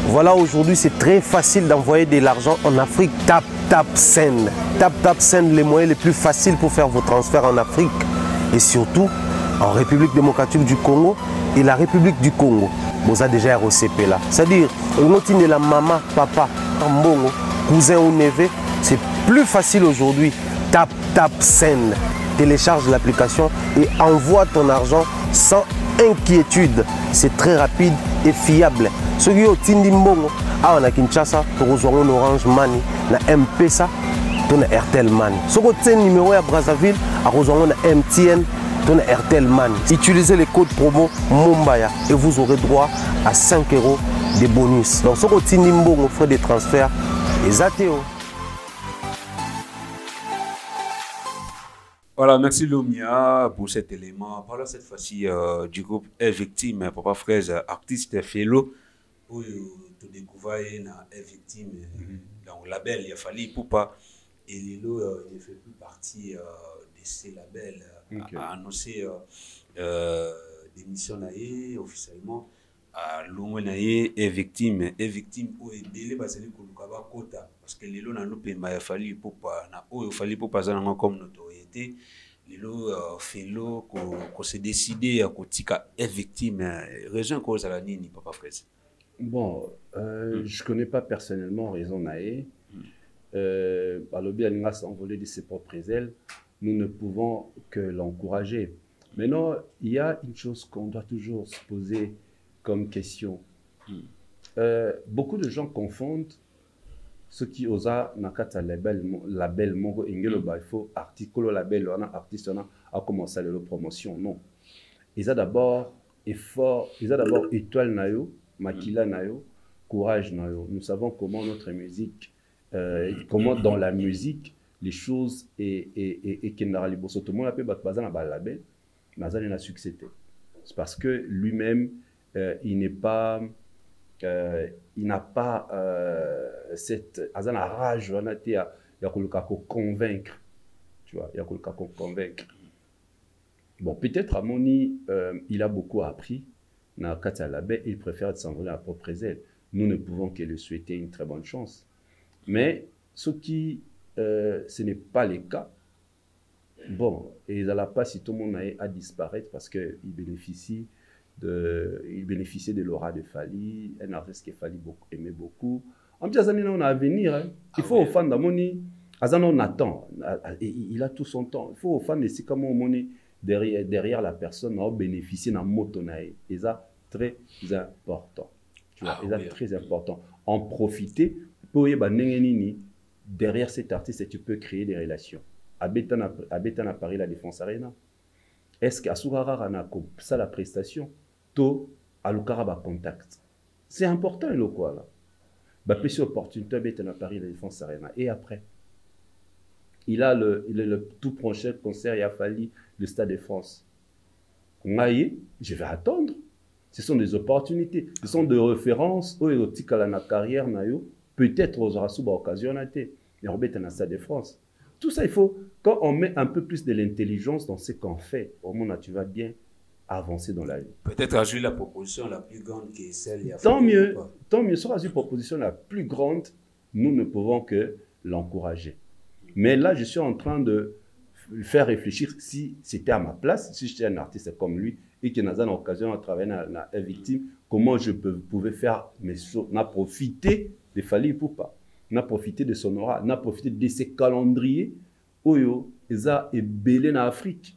Voilà, aujourd'hui c'est très facile d'envoyer de l'argent en Afrique. Tap Send. Tap Send, les moyens les plus faciles pour faire vos transferts en Afrique. Et surtout en République démocratique du Congo et la République du Congo. Vous avez déjà ROCP là. C'est-à-dire, on continue la maman, papa, en bongo. cousin ou neveu, c'est plus facile aujourd'hui. Tap, tap, send. Télécharge l'application et envoie ton argent sans inquiétude. C'est très rapide et fiable. Ceux qui ont Tindi Mbongo, on a Kinshasa, on a Orange Money, on a M-Pesa, on a Airtel Money. Ceux qui ont numéro à Brazzaville, on a MTN, on a Airtel Money. Utilisez les codes promo Mumbaya et vous aurez droit à 5 € de bonus. Donc, ceux qui ont Tindi Mbongo, frais de transfert, les ATO. Voilà, merci Lomia pour cet élément. Parlons cette fois-ci du groupe Victime, Papa Fraise, artiste fellow. Où tu découvres Victime dans le label, il a fallu pour pas. Et Lilo, il ne fait plus partie de ces labels. A annoncé démission officiellement à Lomounaye et Victime. Et Victime, où est délai, c'est le Kolukaba Kota. Parce que Lilo n'a pas fallu pour pas. Il fallait pour pas comme notoriété. Lilo fellow qu'on s'est décidé à Kotika est victime. Raison cause à la nini, Papa Fraise. Bon, je ne connais pas personnellement Raison Naé. Balobi Alinga s'est envolé de ses propres ailes. Nous ne pouvons que l'encourager. Maintenant, il y a une chose qu'on doit toujours se poser comme question. Beaucoup de gens confondent ce qui osa nakata label mongo ingelo ba il faut article label on a artiste on a commencé la promotion non ils a d'abord effort ils a d'abord étoile nayo makila nayo courage nayo nous savons comment notre musique comment dans la musique les choses et kendara liboso tout le monde appelle baza na ba label mazali na succès c'est parce que lui-même il n'est pas il n'a pas cette rage il y a convaincre tu vois il y a convaincre bon peut-être à Moni il a beaucoup appris na Katia Labé il préfère s'envoler à propre aile nous ne pouvons que lui souhaiter une très bonne chance mais ce qui ce n'est pas le cas bon et ils n'allent pas si tout le monde a disparaître parce qu'il bénéficie il bénéficiait de l'aura de Fali, un artiste que Fali aimait beaucoup. En plus, on a à venir. Hein. Il faut aux fans d'Amoni, on attend. Il a tout son temps. Il faut aux fans de Sikamo Moni derrière la personne, on bénéficier d'un motonaï. Et ça, très important. Tu vois, très important. En profiter pour derrière cet artiste, tu peux créer des relations. À Paris, la Défense Arena. Est-ce qu'à Sourara, on a ça la prestation? À l'Ukara contact. C'est important, le quoi là. Bah, plus opportunité à Paris, la Défense Arena. Et après, il a le tout prochain concert, il a fallu le Stade de France. Je vais attendre. Ce sont des opportunités, ce sont des références. La carrière, peut-être aux Arasuba occasion, il y a le Stade de France. Tout ça, il faut, quand on met un peu plus de l'intelligence dans ce qu'on fait, au moins, tu vas bien avancer dans la vie. Peut-être ajouter la proposition la plus grande que celle il y a tant mieux, sur la proposition la plus grande, nous ne pouvons que l'encourager. Mais là, je suis en train de faire réfléchir si c'était à ma place, si j'étais un artiste comme lui et qu'il y a une occasion de travailler dans la victime, comment je pouvais faire mes choses, n'a profité de Fali Poupa, n'a profité de son aura, n'a profité de ses calendriers, oyo, eza et belé en Afrique.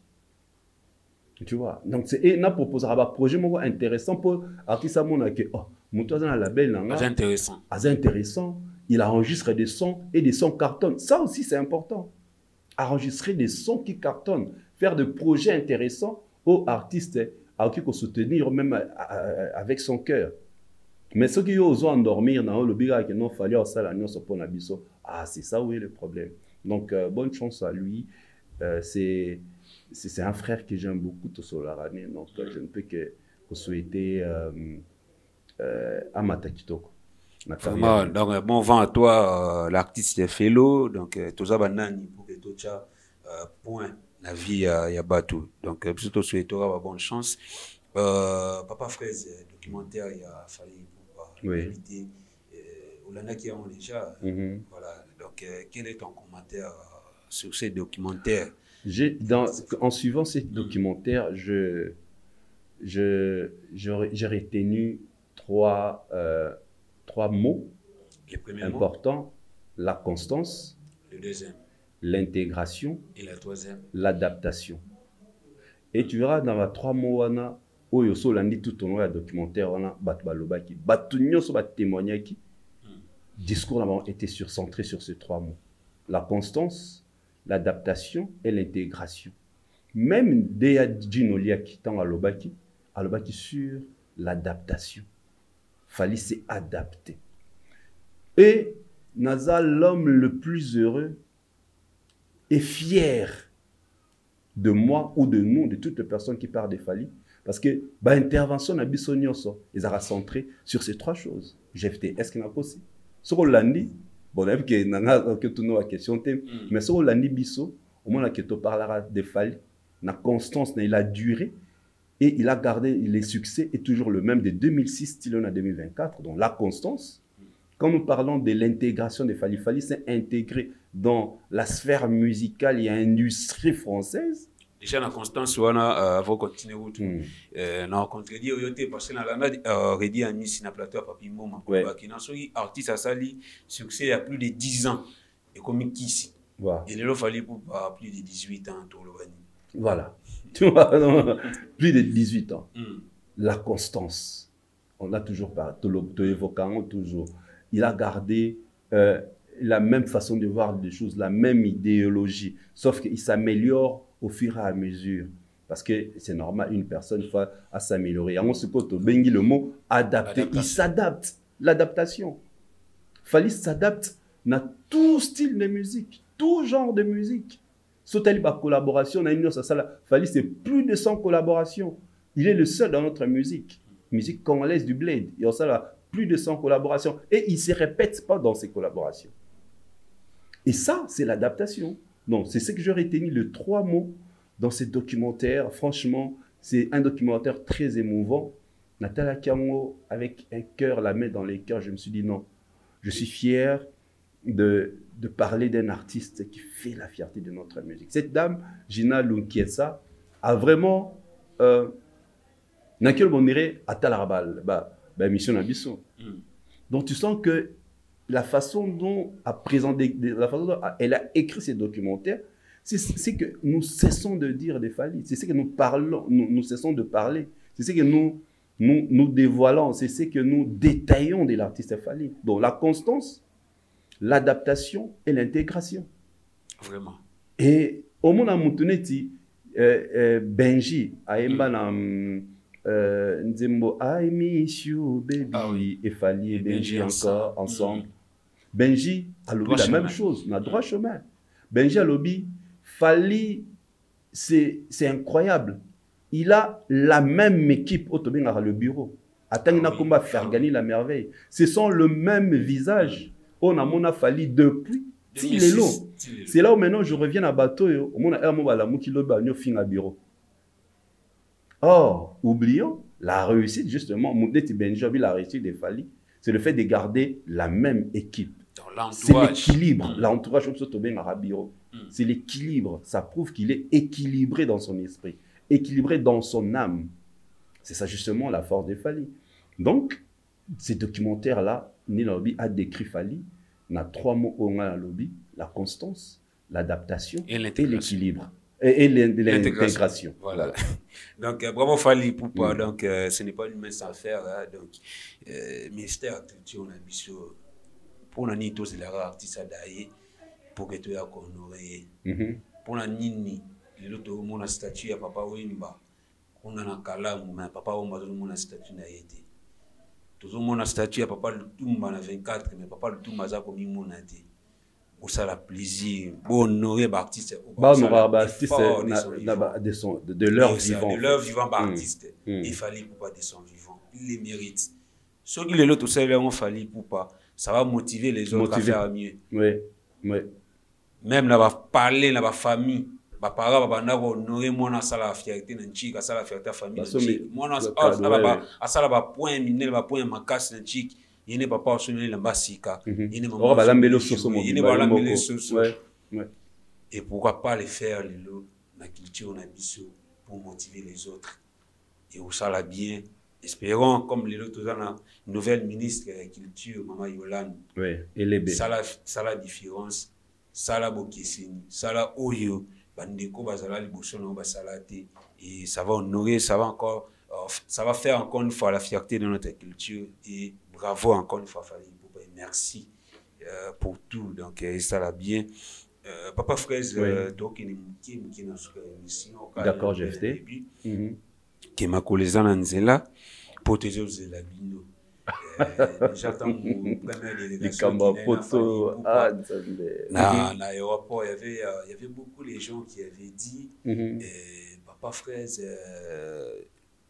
Tu vois, donc c'est n'a proposé un projet intéressant pour artiste à mon que oh mon toit dans la label intéressant il enregistre des sons et des sons cartonnent ça aussi c'est important enregistrer des sons qui cartonnent faire des projets intéressants aux artistes à qui qu'on soutenir même avec son cœur mais ceux qui osent endormir dans le biga qui n'ont fallu à ça la nuit sur Ponabiso c'est ça où est le problème donc bonne chance à lui c'est un frère que j'aime beaucoup, Tosolarane, donc je ne peux que souhaiter à Matakitoko. Donc, bon vent à toi, l'artiste fellow, donc, Toza Banani, pour que tu point la vie, il y a bateau. Donc, plutôt souhaiter bonne chance. Papa Fraise, documentaire, il a fallu pour éviter. Olana qui ont déjà. Voilà. Donc, quel est ton commentaire sur ces documentaires? En suivant ces documentaires, j'ai retenu trois mots importants. la constance, le deuxième, l'intégration, et la troisième, l'adaptation. Et tu verras dans les 3 mots, où il y a tout au long du documentaire, qui discours a été centré sur ces 3 mots. La constance, l'adaptation et l'intégration. Même Dea Djinolia qui tend à l'obaki sur l'adaptation. Fallait s'adapter. Et Naza, l'homme le plus heureux, est fier de moi ou de nous, de toutes les personnes qui parlent de Fali, parce que l'intervention de Bissonioso, ils ont centré sur ces 3 choses. GFT, est-ce qu'il y a possible? Ce qu'on l'a dit, bon, on a vu que tout nous a question, mais ce qu'on l'a dit, Bisso, au moins, que tu parleras de Fali, la constance, il a duré, et il a gardé les succès, est toujours le même de 2006 à 2024. Donc la constance, quand nous parlons de l'intégration de Fali, Fali s'est intégré dans la sphère musicale et industrie française. Déjà, la constance, on a continué autour. On a contredit, parce que on a redit un mis sur la plateau à Papi Moma. Qui n'a pas artiste à Sali, succès il y a plus de 10 ans. Et comme ici. Et il a fallu pour plus de 18 ans. Voilà. Tu vois, plus de 18 ans. La constance. On a toujours pas, tout évoquant toujours. Il a gardé la même façon de voir les choses, la même idéologie, sauf qu'il s'améliore au fur et à mesure. Parce que c'est normal, une personne fois à s'améliorer. On se côte bengi le mot adapter. Il s'adapte. L'adaptation. Fali s'adapte à tout style de musique, tout genre de musique. Sotali ba collaboration, Fali c'est plus de 100 collaborations. Il est le seul dans notre musique congolaise du Bled. Il y a plus de 100 collaborations. Et il ne se répète pas dans ces collaborations. Et ça, c'est l'adaptation. Donc, c'est ce que j'ai retenu, les 3 mots dans ces documentaires. Franchement, c'est un documentaire très émouvant. Nathalie Kiamo, avec un cœur, la main dans les cœurs, je me suis dit non. Je suis fier de parler d'un artiste qui fait la fierté de notre musique. Cette dame, Gina Lunkiesa, a vraiment... Nakel Bonere à Talarabal, mission Abisso. Donc tu sens que la façon dont elle a écrit ces documentaires, c'est que nous cessons de dire des Fali, c'est ce que nous parlons, nous cessons de parler, c'est ce que nous dévoilons, c'est ce que nous détaillons de l'artiste Fali. Donc la constance, l'adaptation et l'intégration. Vraiment. Et au moment où Benji a Nzembo, I miss you, baby, et Fali et Benji encore ensemble. Benji a lobby la même chose, on a droit chemin. Benji a lobby, Fali, c'est incroyable. Il a la même équipe au Tobinga le bureau. Attends, combat faire gagner la merveille. Ce sont le même visage. On a Fali depuis. C'est là où maintenant je reviens à bateau. On a bureau. Or, oublions la réussite, justement, Moudeti Benjabi, la réussite des Fali, c'est le fait de garder la même équipe. C'est l'équilibre. L'entourage, c'est l'équilibre. Ça prouve qu'il est équilibré dans son esprit, équilibré dans son âme. C'est ça, justement, la force des Fali. Donc, ces documentaires-là, Nilobi a décrit Fali, on a 3 mots au moins à lobby, la constance, l'adaptation et l'équilibre. Et l'intégration. Voilà. Donc, bravo Fali Poupa. Donc, ce n'est pas une mince affaire. Hein. Donc, ministère de la Culture, on a mis sur pour la nito, c'est l'artiste d'ailleurs pour que tu aies honoré. Pour la nini, l'autre, mon statut à Papa Wimba. On a un calam, mais Papa Wimba, mon statut n'a été. Tout mon statut à Papa Lutumba na 24, mais Papa Lutumba a commis mon été. Où ça la plaisir, bon honorer l'artiste, de leur vivant. De leur vivant artiste. Il fallait pour pas de son vivant. Il les mérite. Ceux qui les l'autre, ça il fallait pour pas. Ça va motiver les autres à faire mieux. Oui, oui. Même là, va parler, là, va famille. Va parler, va honorer mon asala la fierté, n'antique, asala la fierté famille. Mon asala va point minel, va point macasse n'antique. Il n'est pas pas soumis la massika. Il n'est pas et pourquoi pas les faire la culture pour motiver les autres. Et où ça la bien, espérons, comme les autres, la nouvelle ministre de la Culture, Maman Yolande. Oui, et les B. Ça la différence, ça la bokessini, ça la oyo, bandeko bazala liboso na basalate, et ça va honorer, ça va encore, ça va faire encore une fois la fierté de notre culture, et bravo encore une fois Fally Ipupa, et merci pour tout, donc ça l'a bien. Papa Fraise, donc il est dans émission. D'accord, j'ai fait. Qui m'a collé ça dans Nzela, pour te dire que la bino. J'attends mon première délégation. Dans l'aéroport, il y avait beaucoup de gens qui avaient dit Papa Fraise,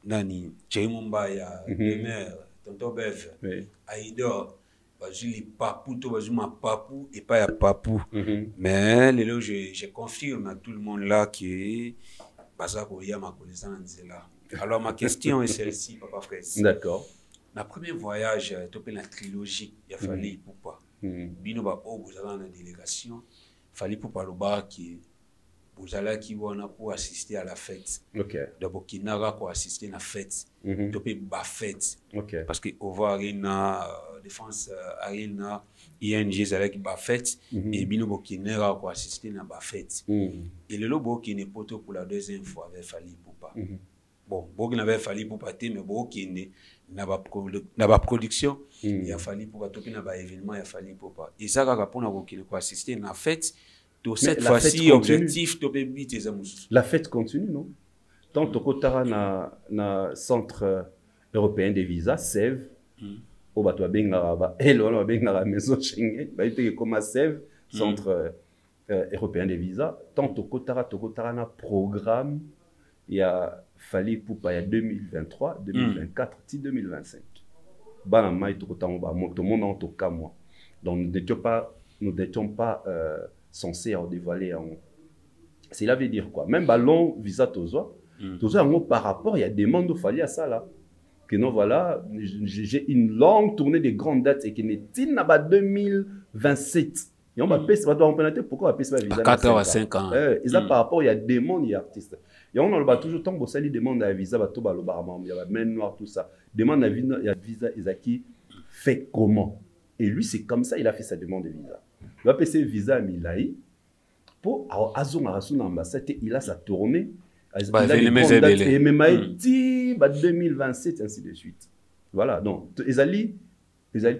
Nani, Tchémombaya, le maire, Tonton Bev, Aïdor. Je les papou, je m'en papou et pas à papou. Mais là, je confirme à tout le monde là que ma connaissance là. Alors ma question est celle-ci, Papa Fraise. D'accord. Le premier voyage, tu la trilogie, il a fallu Ipupa. Bino ba o vous allez en délégation, Fally Ipupa le bar qui vous allez qui pour assister à la fête. D'abord Kinara pour assister à la fête. Tu peux ba fête. Parce que Ovo Arena Défense Arena ING avec ba fête et bino Bokinera pour assister à la fête. Et le lobo qui n'est pas pour la deuxième fois avec Fally Ipupa. Bon, Bokin avait Fally Ipupa mais Bokin n'a pas production, il a fallu pour toper na ba événement, il a fallu pour pas. Et ça pour na Bokin pour assister à la fête. Donc cette fois-ci objectif topé bit et amus. La fête continue, non? Tant que Kotara na centre européen des visas, SEV, au bateau Bengara, et l'on Bengara maison Schengen, bah il était comme SEV, centre européen des visas. Tant que Kotara na programme, il y a Fally Ipupa il y a 2023, 2024, 2025. Banama tout le monde en tout cas moi. Donc nous n'étions pas censés dévoiler. Cela veut dire quoi? Même ballon visa tozo par rapport il y a des demandes Fally à ça là. Que non voilà, j'ai une longue tournée de grandes dates et qui n'est pas 2027. Et on va payer pourquoi on va payer visa 4 à 5 ans. Et ça par rapport il y a des demandes, il y a artistes. Et on a toujours tant que ça demande à visa, il y a même noir tout ça. Demande à visa Isaki fait comment? Et lui c'est comme ça il a fait sa demande de visa. Il va payer visa à Milaï pour Azon Arasun ambassade, il a sa tournée. Il a des grandes dates et même 2027 ainsi de suite. Voilà donc ils allaient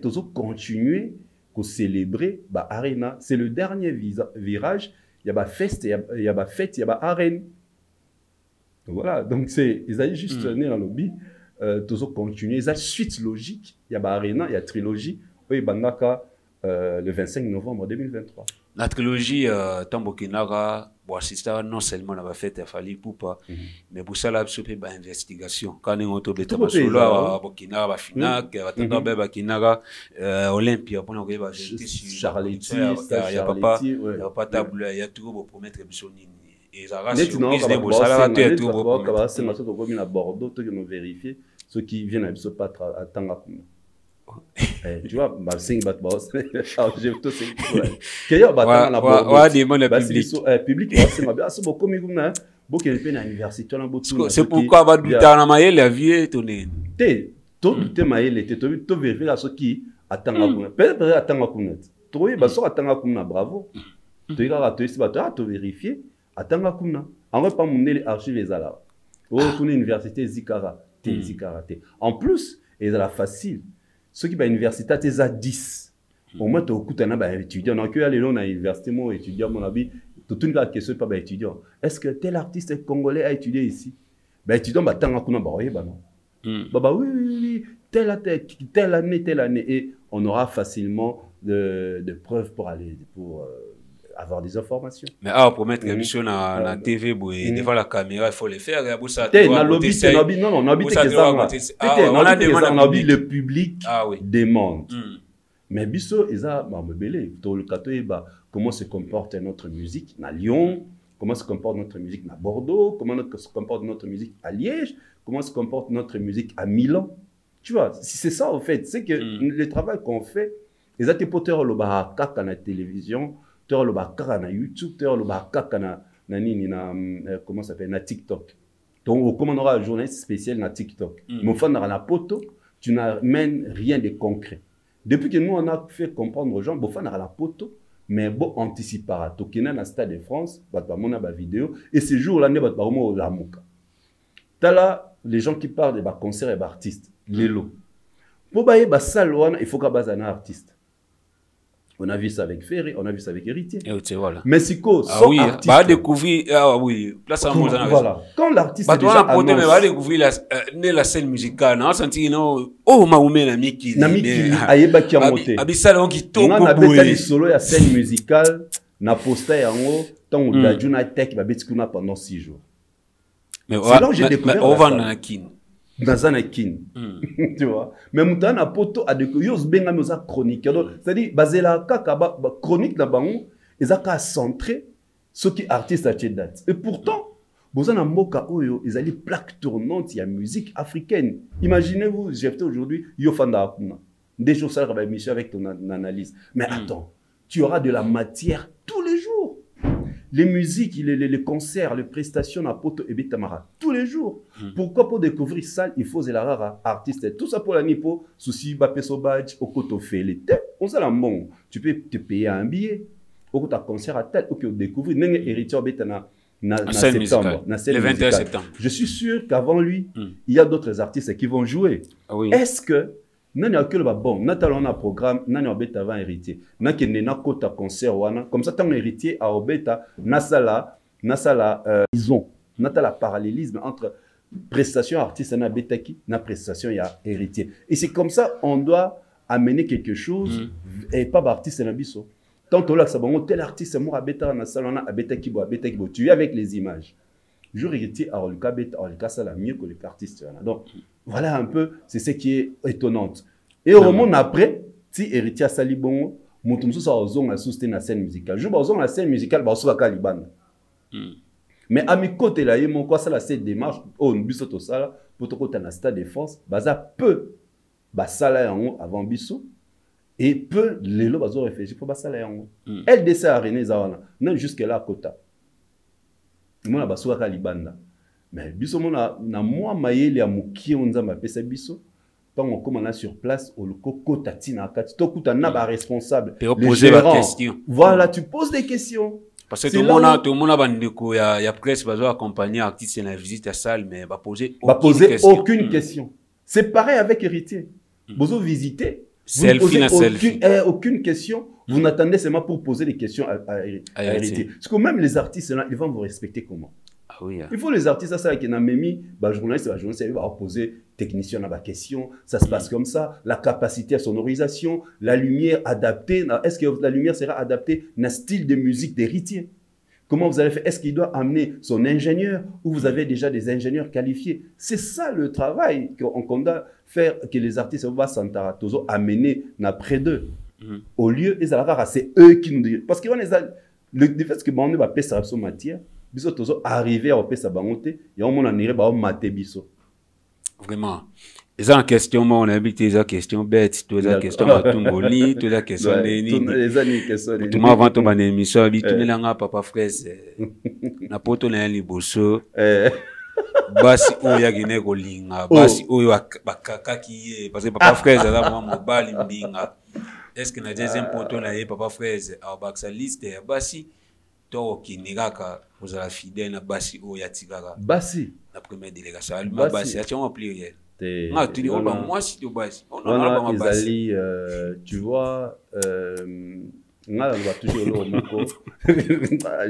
toujours continuer à célébrer Arena. C'est le dernier virage. Il y a fête, il y a fête, il y a Arena. Voilà, donc ils allaient juste né dans le lobby, toujours continuer. Ils ont suite logique. Il y a Arena, il y a trilogie. Oui, Bandaka, le 25 novembre 2023. La trilogie, Tambokinara, pour assister non seulement à la fête à Fally Ipupa, mais pour ça, là, il y a une investigation. Quand on a été à Bokinara, Finac, à Kinara, Olympia, pour nous vérifier sur Charletti, il n'y a pas table, il y a tout pour mettre Bissonini. Et ça reste sur des beaux salaires, tout pour Bordeaux, nous vérifier ceux qui viennent à pas à Tangakoum. Tu vois, c'est une base. J'ai tout ce qu'il y a public. C'est pourquoi va douter à Maël la vie étonnée. Tout Maël était tout vérifier à ceux qui attendent. Peut-être attendent. Trouver basso attendent bravo. Tu regardes tu ici tu vérifier attendent. En pas mon archive les ala. Oh, ton université Zikara, Zikara. En plus, ils la facile. Ceux qui sont à l'université, ils ont 10. Au moins, tu as étudiant. Donc, aller à l'université, moi, étudiant, mon avis, toute une question pas étudiant. Est-ce que tel artiste congolais a étudié ici? Étudiant, oui, telle année. Et on aura facilement de preuves pour aller, pour avoir des informations. Mais pour mettre l'émission à la TV, devant la caméra, il faut le faire. On a demandé le public demande. Mais biso eza mabelé to le kato comment se comporte notre musique à Lyon, comment se comporte notre musique à Bordeaux, comment se comporte notre musique à Liège, comment se comporte notre musique à Milan. Tu vois, c'est ça en fait, c'est que le travail qu'on fait, les atépoteurs le ba kaka na télévision, le ba kaka na YouTube, le ba kaka na comment ça s'appelle na TikTok. Donc, comme on aura un journaliste spécial dans TikTok, mon fan dans la poto, tu n'amènes rien de concret. Depuis que nous, on a fait comprendre aux gens, bon, fan dans la poto, mais bon, anticipera. Donc, il y a un Stade de France, on a une vidéo, et ce jour-là, on a un la mouka. Là, les gens qui parlent de concerts et d'artistes, les lots. Pour bailler il faut qu'il y ait un artiste. On a vu ça avec Ferry, on a vu ça avec Héritier. Et voilà. Mais si quoi, oui, artiste, bah découvrir, oui, place à voilà. Quand l'artiste est déjà annoncé, mais va découvrir la scène musicale, on a senti non, oh maoumé na miki, na miki, ayeba qui a monté. Abissa là on qui tombe. On a bêta solo ya scène musicale, na posta ya ngo, tant on a juna tech ba betikuna pendant 6 jours. Mais là j'ai découvert. On va dans la kin. Dans un kin, tu vois. Mais moutan a poto a découvert yos benga moza chronique. C'est-à-dire basé la kaka chronique na bango, ils a qu'à centrer ce qui artiste à date. Et pourtant, boza na moka oyo, ils allaient plaque tournante, il y a musique africaine. Imaginez-vous, j'ai fait aujourd'hui Yofanda Akuna. Des jours ça va émission avec ton analyse. Mais attends, tu auras de la matière tous les jours. Les musiques, les concerts, les prestations à poto et bitamara tous les jours. Pourquoi pour découvrir ça, il faut la rare artiste. Tout ça pour la nipo, souci bapé so badge, au koto fait les têtes. On sait la bon. Tu peux te payer un billet. Au koto concert à tête, ok, découvrir. N'eng héritier bétana na septembre, le 21 septembre. Je suis sûr qu'avant lui, il y a d'autres artistes qui vont jouer. Ah oui. Est-ce que nani akelo ba bon natalo na programme nani obeta avant héritier naki nena kota concert wana comme ça tant héritier a obeta nasala ils ont natala parallélisme entre prestation artiste na betaki na prestation ya héritier et c'est comme ça on doit amener quelque chose et pas artiste na biso tant que là ça bon tel artiste moi abeta na salona abetaki bo tu es avec les images jour héritier a le kabeta a le kasala mieux que les artistes donc voilà un peu, c'est ce qui est étonnant. Et au moment après, si héritier sali bongo, mutumsu sa ozong la souste na scène musicale. Je ozong la scène musicale ba soka kalibana. Mais à mes côtés là, mon quoi ça la cette démarche, oh biso to sala pour to kota na Stade de France, baza peu ba sala yango avant biso et peu lelo bazo réfléchir pour ba sala yango. LDC Arena zawana, non jusque là kota. Mona ba soka kalibana. Mais biso mona na moi mayele ya muki onza mapesa biso tant on commence sur place au loko tatina kati to kuta na ba responsable poser la question. Voilà, tu poses des questions parce que tout le monde a bandeko ya presse bazo accompagner artiste na visite à salle mais va poser aucune question. C'est pareil avec héritier. Bozo visiter aucune question, vous n'attendez seulement pour poser des questions à héritier. Parce que même les artistes là, ils vont vous respecter comment? Ah oui, il faut les artistes, ça qui n'a même mis, journaliste, il va poser technicien à la question, ça se passe comme ça, la capacité à sonorisation, la lumière adaptée, est-ce que la lumière sera adaptée à un style de musique d'héritier? Comment vous allez faire? Est-ce qu'il doit amener son ingénieur ou vous avez déjà des ingénieurs qualifiés? C'est ça le travail qu'on doit faire, que les artistes vont s'entaratozo amener après d'eux. Au lieu, c'est eux qui nous disent, parce que le fait que on va payer sa matière, biso tozo arriver à opesa bangote et on a nire ba maté biso vraiment les en question on a habité les questions bêtes toutes les questions matumboli toutes les questions les années questions tout ma avant ton émission habitué langa papa fraise na poto na liboso basi oya gine ko linga basi oyo bakaka ki parce que papa fraise là moi mobile mbinga est-ce que na deuxième poto na papa fraise a baksa liste basi to ki nigaka vous avez fidèle na basi o ya tigara basi la première délégation aluma basi a tiens pluriel nga tu dis on ba moi si to basi on a ba basi tu vois nga va toujours le moko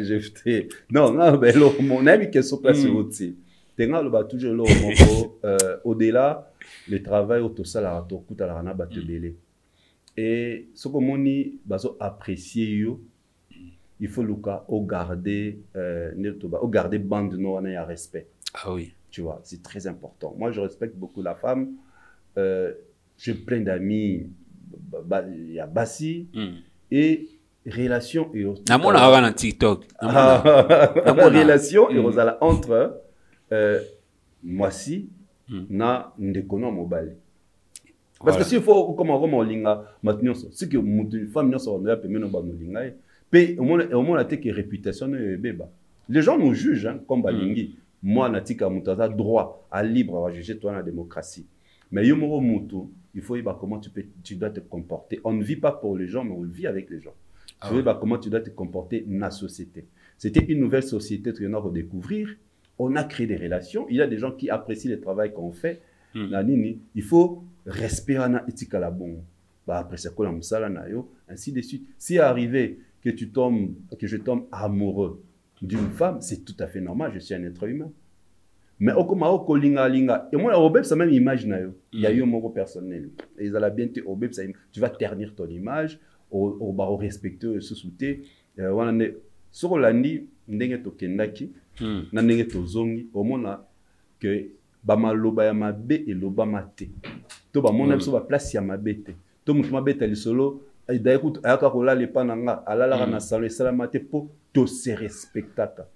j'ai fait non nga ba lo mon ami qui sont placés aussi tenga va toujours le moko au-delà le travail au to sala to kutala na batebele et ce que moni bazo apprécier yo il faut garder bande non et respect. Ah oui. Tu vois, c'est très important. Moi, je respecte beaucoup la femme. J'ai plein d'amis. Il y a Bassi et relation et na TikTok. Relation et entre moi-ci na ndekono mobile. Parce que s'il faut comme on linga maintenant, c'est que une femme n'a pas de permis de linga. Au moins, la réputation est bébé. Les gens nous jugent hein, comme Balingi. moi natika mutaza droit à libre à juger toi la démocratie mais yo moko mutu il faut voir comment tu dois te comporter. On ne vit pas pour les gens mais on vit avec les gens. Tu veux comment tu dois te comporter dans la société. C'était une nouvelle société que nous allons redécouvrir. On a créé des relations. Il y a des gens qui apprécient le travail qu'on fait. Il faut respirer na etika la bon. Après c'est quoi la musala na yo, ainsi de suite. Si arrivé que je tombe amoureux d'une femme, c'est tout à fait normal. Je suis un être humain. Mais au kolinga linga et moi au ça même image na yo. Il y a eu un mot personnel. Et ils allaient bien te au ça tu vas ternir ton image au respecter sous-souté. Wana ne sur landi ndenge to kendaki na ndenge to zongi au mona que ba maloba ya mabe et loba mate. To ba mona biso ba place ya mabe te. To mutu mabe ta lisolo da écoute aka kola le pananga alala na salon salamate po to se respectata.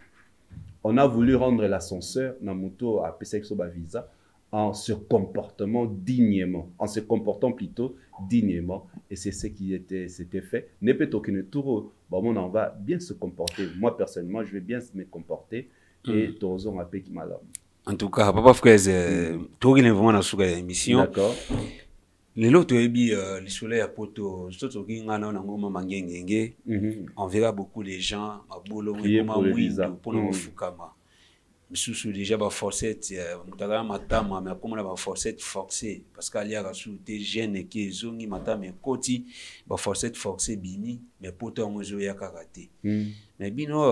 On a voulu rendre l'ascenseur na moto à PSEXO visa en se comportant dignement, en se comportant plutôt dignement. Et c'est ce qui s'était fait. N'est pas aucun tour, bon, on va bien se comporter. Moi, personnellement, je vais bien me comporter. Et tous on a qui malade. En tout cas, papa frère, tout est vraiment dans la émission. D'accord. Les autres, les soleils à poto, on verra beaucoup les gens à boulot pour nous fukama. Sous déjà ba forcette, mutagala matama, mais comme la forcette forcée, parce qu'il y a des jeunes qui zongi matama koti, ba forcette forcée bini, mais poto en mozo ya karaté. Mais bino,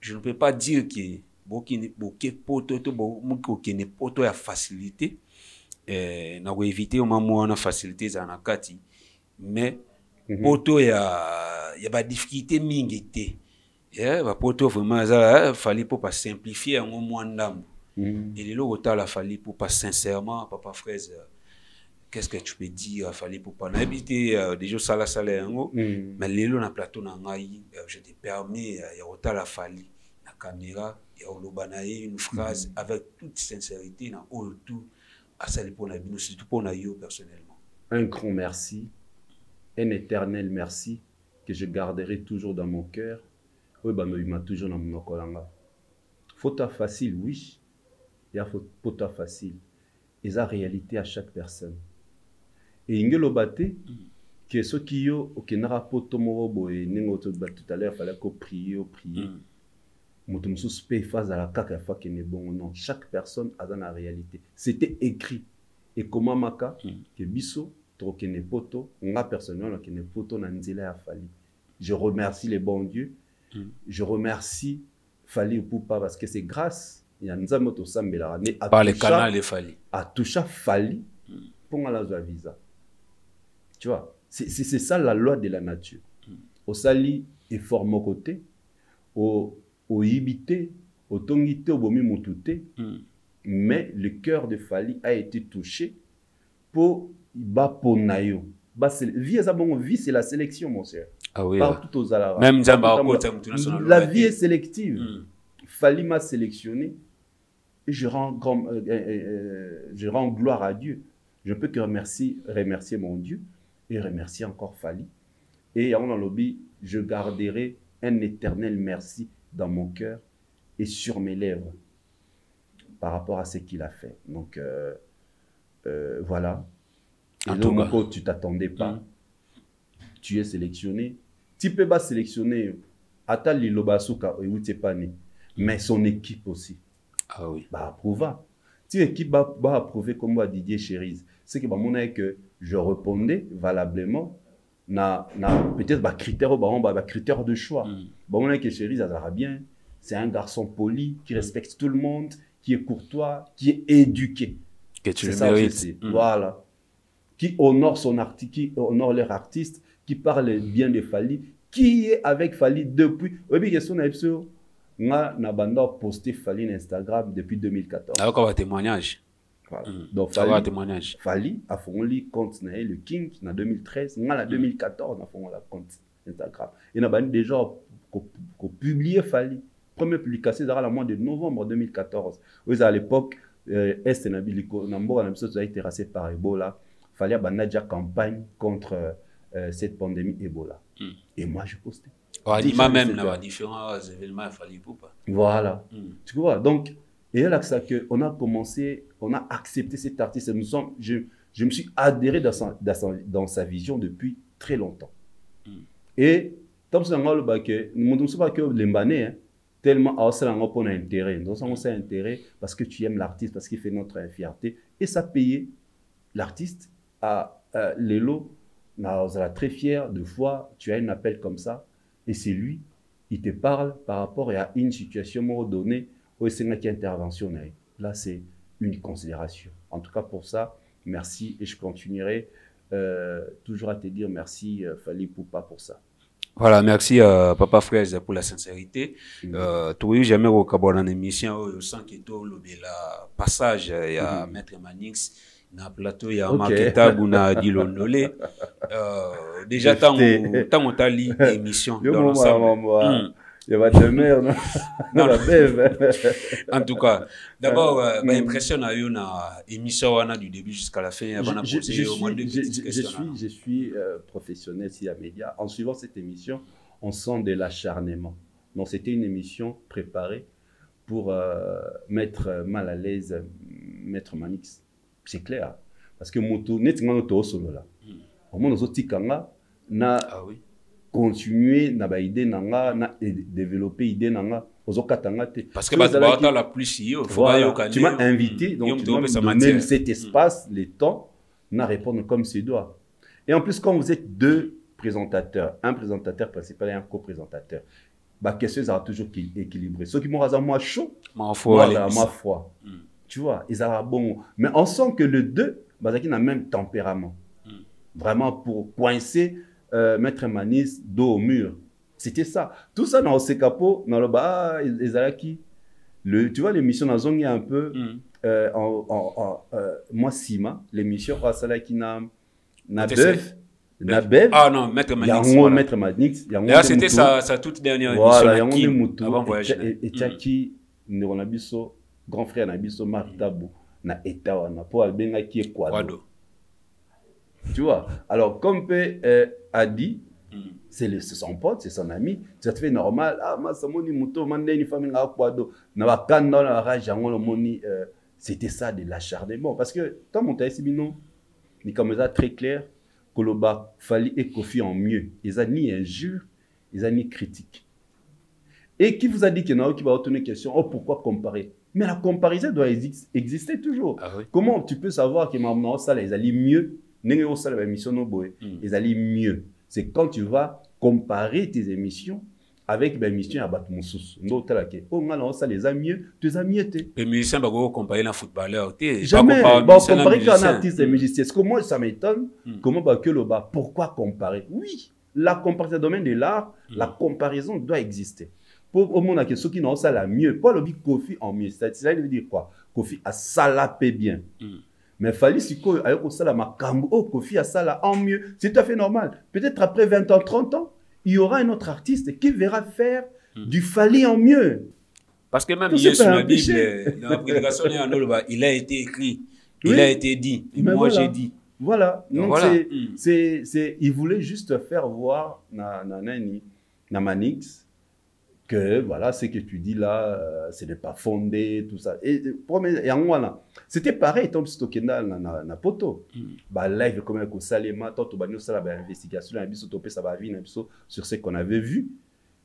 je ne peux pas dire que boké poto to bomuko qui ne poto ya facilité. Na ko éviter au moment on a facilité za nakati mais poto ya ba difficulté mingité ba poto vraiment ça fallait pour pas simplifier un moment ndambo et les locaux la fallait pour pas sincèrement papa fraise qu'est-ce que tu peux dire fallait pour pas habiter déjà sala yango mais les lots na plateau na ngai je te permets ya otala fallait la caméra ya olobanaye une phrase avec toute sincérité na tout. Surtout pour nous personnellement. Un grand merci, un éternel merci que je garderai toujours dans mon cœur. Oui, il m'a toujours dans mon cœur. Faute facile, oui. Il y a faute facile. Et la réalité à chaque personne. Et il y a que ceux qui ont n'a pas tout à l'heure, il fallait qu'on prie. Face à la caca qui n'est bon non. Chaque personne a dans la réalité. C'était écrit. Et comment maka que biso trokene poto nga personnellement qui ne poto na nzela ya fali. Je remercie les bons dieux. Je remercie Fali Poupa parce que c'est grâce il y a nzambe to sambela ne par le canal de Fali. A touché Fali pour la visa. Tu vois, c'est ça la loi de la nature. Au sali et forme côté au yibité, au tongité, au bomi mutute, mais le cœur de Fali a été touché pour Baponayo. Vie, c'est la sélection, mon cher. Ah oui. Partout aux Alara. Même la vie est sélective. Fali m'a sélectionné et je rends gloire à Dieu. Je peux que remercier mon Dieu et remercier encore Fali. Et en lobby, je garderai un éternel merci dans mon cœur et sur mes lèvres par rapport à ce qu'il a fait. Donc, voilà. Et donc, tu t'attendais pas. Tu es sélectionné. Tu peux pas sélectionner Atali Lobasuka ou Tepani, mais son équipe aussi. Ah oui. Bah, approuva. Si l'équipe va approuver comme moi Didier Chérise, c'est que que je répondais valablement. Peut-être critère de choix. On a que Chéri Azara bien, c'est un garçon poli qui respecte tout le monde, qui est courtois, qui est éduqué. Que tu le mérites. Voilà. Qui honore son artiste, qui honore leur artiste, qui parle bien de Fali, qui est avec Fali depuis. Oui, question na banda posté Fali sur Instagram depuis 2014. Alors qu'on témoignage. Voilà. Donc Fali a fait un compte le King en 2013, en 2014 on a fait un compte Instagram. Et on a des gens qui publié Fali. Première publication c'est le mois de novembre 2014. À l'époque Est Nabiliko Nambo a été terrassé par Ebola. Fali a déjà campagne contre cette pandémie Ebola. Et moi, je postais. Même dans différents événements, il fallait pas. Voilà. Tu vois, donc, et là, on a commencé, on a accepté cet artiste. Je me suis adhéré dans sa vision depuis très longtemps. Et, comme ça, nous ne sommes pas que les Mbanais, tellement on a intérêt. Nous avons intérêt parce que tu aimes l'artiste, parce qu'il fait notre fierté. Et ça payait l'artiste à Lelo. On est très fier de fois, tu as un appel comme ça. Et c'est lui, il te parle par rapport à une situation donnée où c'est une intervention. Là, c'est une considération. En tout cas, pour ça, merci. Et je continuerai toujours à te dire merci, Fally Ipupa, pour ça. Voilà, merci à Papa Fraise pour la sincérité. Tu jamais au Cabot dans l'émission, au sens que tu le passage, il y a Maître Manix, na plateau, il y a Maketa, Bouna, Dilonolé. Déjà, tant on t'a lu l'émission. Il y a pas de merde. En tout cas, d'abord, ma impression a eu une émission du début jusqu'à la fin. Je suis professionnel ici à Média. En suivant cette émission, on sent de l'acharnement. Donc, c'était une émission préparée pour mettre mal à l'aise Maître Manix. C'est clair. Parce que moto, nettement, on solo là. Au moins, nous avons continuer na ba idée nanga na développer idée nanga parce que bah la plus tu m'as invité donc tu m'as donné cet espace le temps na répondre comme c'est doit. Et en plus quand vous êtes deux présentateurs, un présentateur principal et un co-présentateur, bah question sera toujours équilibré. Ceux qui m'ont rasé moi chaud, moi froid. Tu vois, ils ont bon, mais on sent que les deux bah qui n'a même tempérament. Vraiment pour coincer Maître Manix dos au mur. C'était ça. Tout ça dans ce capot, dans le bas, tu vois l'émission dans Zongi un peu, moi Sima, l'émission qui n'a Bev. Ah non, Maître Manix. Maître Manix. Là, c'était sa toute dernière émission. Avant voyage. Et Tchaki, Neronabiso, grand frère Nabiso, Marc Tabou, na Etawana, pour Albenga qui est Kwado. Tu vois, alors comme a dit, c'est son pote, c'est son ami, ça te fait normal. Ah, c'était ça de l'acharnement. Parce que tant mon taïsi bino, ni comme ça très clair, Koloba Fally et Kofi en mieux. Ils ont ni injure, ils ont ni critique. Et qui vous a dit qu'il y en a qui va retourner question, oh pourquoi comparer? Mais la comparaison doit exister toujours. Ah, oui. Comment tu peux savoir que maman ça les allie mieux? Ils allaient mieux. C'est quand tu vas comparer tes émissions avec les émissions à Batmoussous. Ça les a mieux, tu les as mieux. Les musiciens, ils vont comparer un footballeur. Jamais. Comparer qu'un artiste et un musicien. Parce que moi, ça m'étonne. Comment que le bas? Pourquoi comparer? Oui, la comparaison dans le domaine de l'art, la comparaison doit exister. Pour au monde, ceux qui n'ont ça la mieux. Pas le big Kofi en mieux. Ça veut dire quoi? Kofi a salapé bien. Mais Fally Siko avec Osala Makambo, Kofi a ça là en mieux. C'est tout à fait normal. Peut-être après 20 ans, 30 ans, il y aura un autre artiste qui verra faire du Fally en mieux. Parce que même hier sur la Bible, dans la prédication, il a été écrit, il a été dit. Et moi, j'ai dit. Voilà. Donc, voilà. Il voulait juste faire voir na Manix que voilà, ce que tu dis là, ce n'est pas fondé, tout ça. Et c'était pareil, tant que c'était na poto. Live comme un salema, tant que tu as une investigation, ça va venir sur ce qu'on avait vu.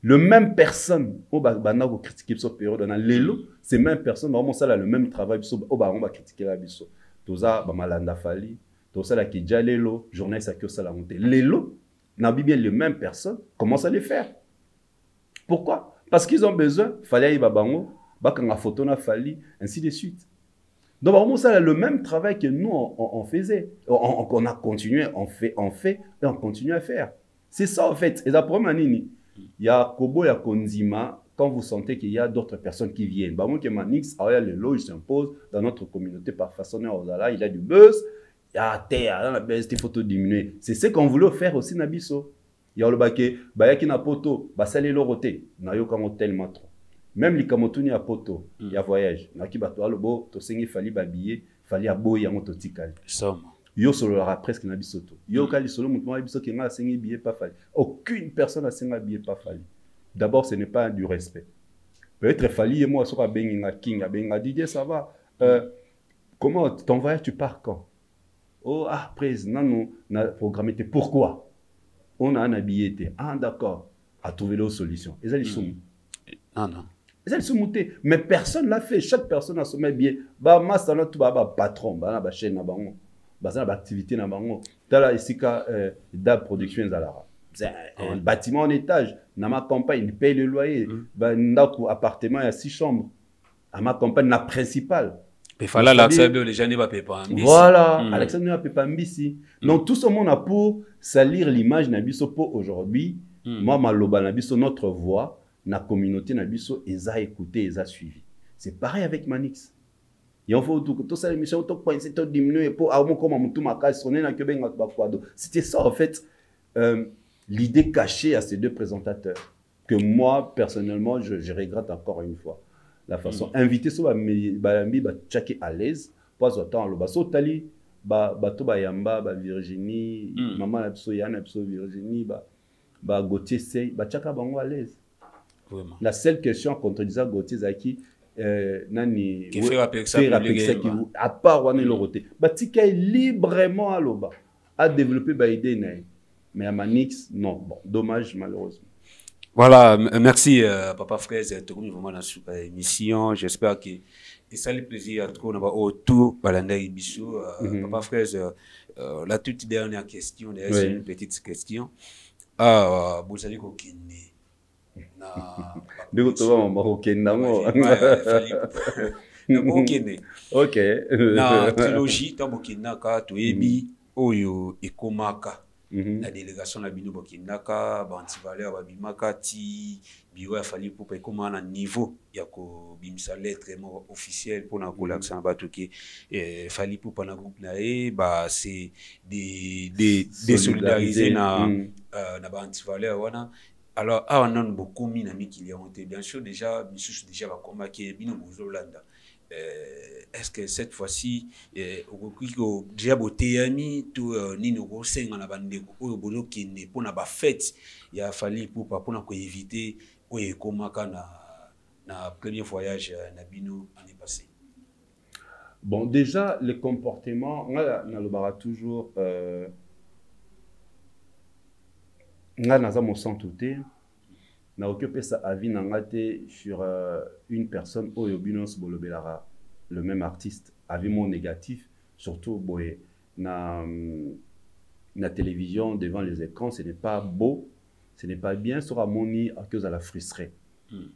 Le même personne, on va critiquer cette période dans l'élo, ces mêmes personnes, vraiment ça là, le même travail, on va critiquer la biso. Tout ça, malanda Fally, tout ça là qui déjà l'élo, journaliste à que ça la montée. L'élo, n'a bien les mêmes personnes, commencent à les faire. Pourquoi? Parce qu'ils ont besoin, Fally Babango, Bakanga photo na Fally, ainsi de suite. Donc, vraiment, ça, le même travail que nous, on faisait. On a continué, on fait, et on continue à faire. C'est ça, en fait. Et la première année, il y a Kobo, il y a Konzima, quand vous sentez qu'il y a d'autres personnes qui viennent. Bah, moi, que Manix, le lot, il s'impose dans notre communauté par façon, il a du buzz, il y a terre, des photos diminuées. C'est ce qu'on voulait faire aussi, Nabiso. Il y a le baquet, il y a qui n'a poto, ça les loroté, n'a yo comme tellement trop. Même les kamotuni à poto, il y a voyage, n'a qui bato alobo, to sengi Fally babillé, Fally abo ya mototikal. Yo solo la presque na bisoto. Yo kali solo mutumo biso ki nga sengi billet pas fallu. Aucune personne a sengi billet pas fallu. D'abord, ce n'est pas du respect. Peut-être fallu et moi sur benga king, benga Didier, ça va. Comment ton voyage tu pars quand? Oh ah président non na programmé. Pourquoi? On a un billet. Ah d'accord. À trouver d'autres solutions. Et ça ils sont. Non non. Ils sont montés. Mais personne l'a fait. Chaque personne a son billet. Bah master là tout bah patron, bah na chaîne na bango. Bah activité na bango. Tala ici ka DAB production zalara. C'est un bâtiment en étage. Dans ma campagne, il paye le loyer. Dans un appartement, il y a 6 chambres. À ma campagne, la principale. Il fallait l'accepter, les gens ne vont pas. Voilà, Alexandre ne va pas ici. Donc, tout ce monde a pour salir l'image de pour aujourd'hui. Moi, Maloba, notre voix, notre communauté, ils ont écouté, ils ont suivi. C'est pareil avec Manix. Il faut tout ça, l'émission, tout point, c'est tout diminué pour avoir comme tout ma case, on est dans le c'était ça, en fait. L'idée cachée à ces deux présentateurs, que moi, personnellement, je regrette encore une fois. La façon, inviter sur Balambi, tchaké à l'aise, pas autant le basso tali, bato bayamba, Virginie, maman l'abso Yann, l'abso Virginie, Gauthier Sey, tchaka bango à l'aise. La seule question contre Disa Gauthier Zaki, nani, à part Wane Loroté, tika librement à l'oba, à développer l'idée naïe. Mais à Manix, non. Bon, dommage, malheureusement. Voilà, merci, Papa Fraise, tu es vraiment dans cette émission. J'espère que ça le plaisir à tout autour de Bissou. Papa Fraise, la toute dernière question, c'est une petite question. Vous savez qu'on est ok. Na trilogie, tu es Oyo et Komaka. La délégation de Bino Bokinaka, Bantivaleur, Babimaka, Ti, Biro, Fali pour comment un niveau, il y a une lettre officielle pour la l'accent Batuki, Fali pour un groupe naé, c'est des solidariser na Bantivaleur. Alors, on a beaucoup de gens qui ont été bien sûr déjà, déjà comme qui est Bino Bozolanda. Est-ce que cette fois-ci, déjà beauté ami tout ni nous conseillons na bande au boulot qui n'est pour na ba fête, il a fallu pour éviter ou comment na premier voyage na Bino année passée. Bon, déjà les comportements, on a le bara toujours on a dans mon sang tout na occupé sa avis n'angate sur une personne au Yobinos Bolobelara, le même artiste, avis mon négatif, surtout boy na télévision devant les écrans, ce n'est pas beau, ce n'est pas bien, sera moni à cause de la frustrer.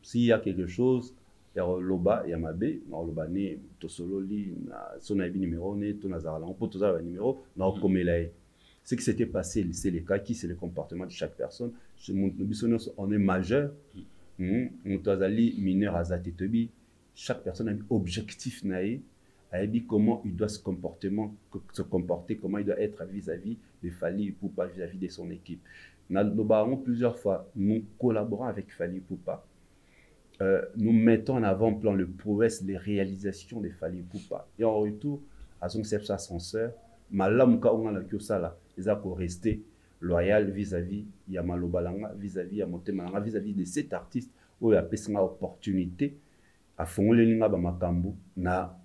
S'il y a quelque chose, il y a loba, il y a mabé, na loba ne to solo li na son avis numéro ne to nazara, on peut tous avoir numéro na komelaye. Ce qui s'était passé, c'est les cas, c'est le comportement de chaque personne. On est majeur, mineur à Zatetobi. Chaque personne a un objectif naïf, a dit comment il doit se comporter, comment il doit être vis-à-vis de Fali Poupa, vis-à-vis de son équipe. Nous avons plusieurs fois, nous collaborons avec Fali Poupa. Nous mettons en avant-plan le prouesse, les réalisations de Fali Poupa. Et en retour, à son chef ascenseur, Malamuka Ongala Kyosala, ils ont resté loyal vis-à-vis de Malobalanga, vis-à-vis de Montemalanga, vis-à-vis de cet artiste où il a pris une opportunité à faire un makambu na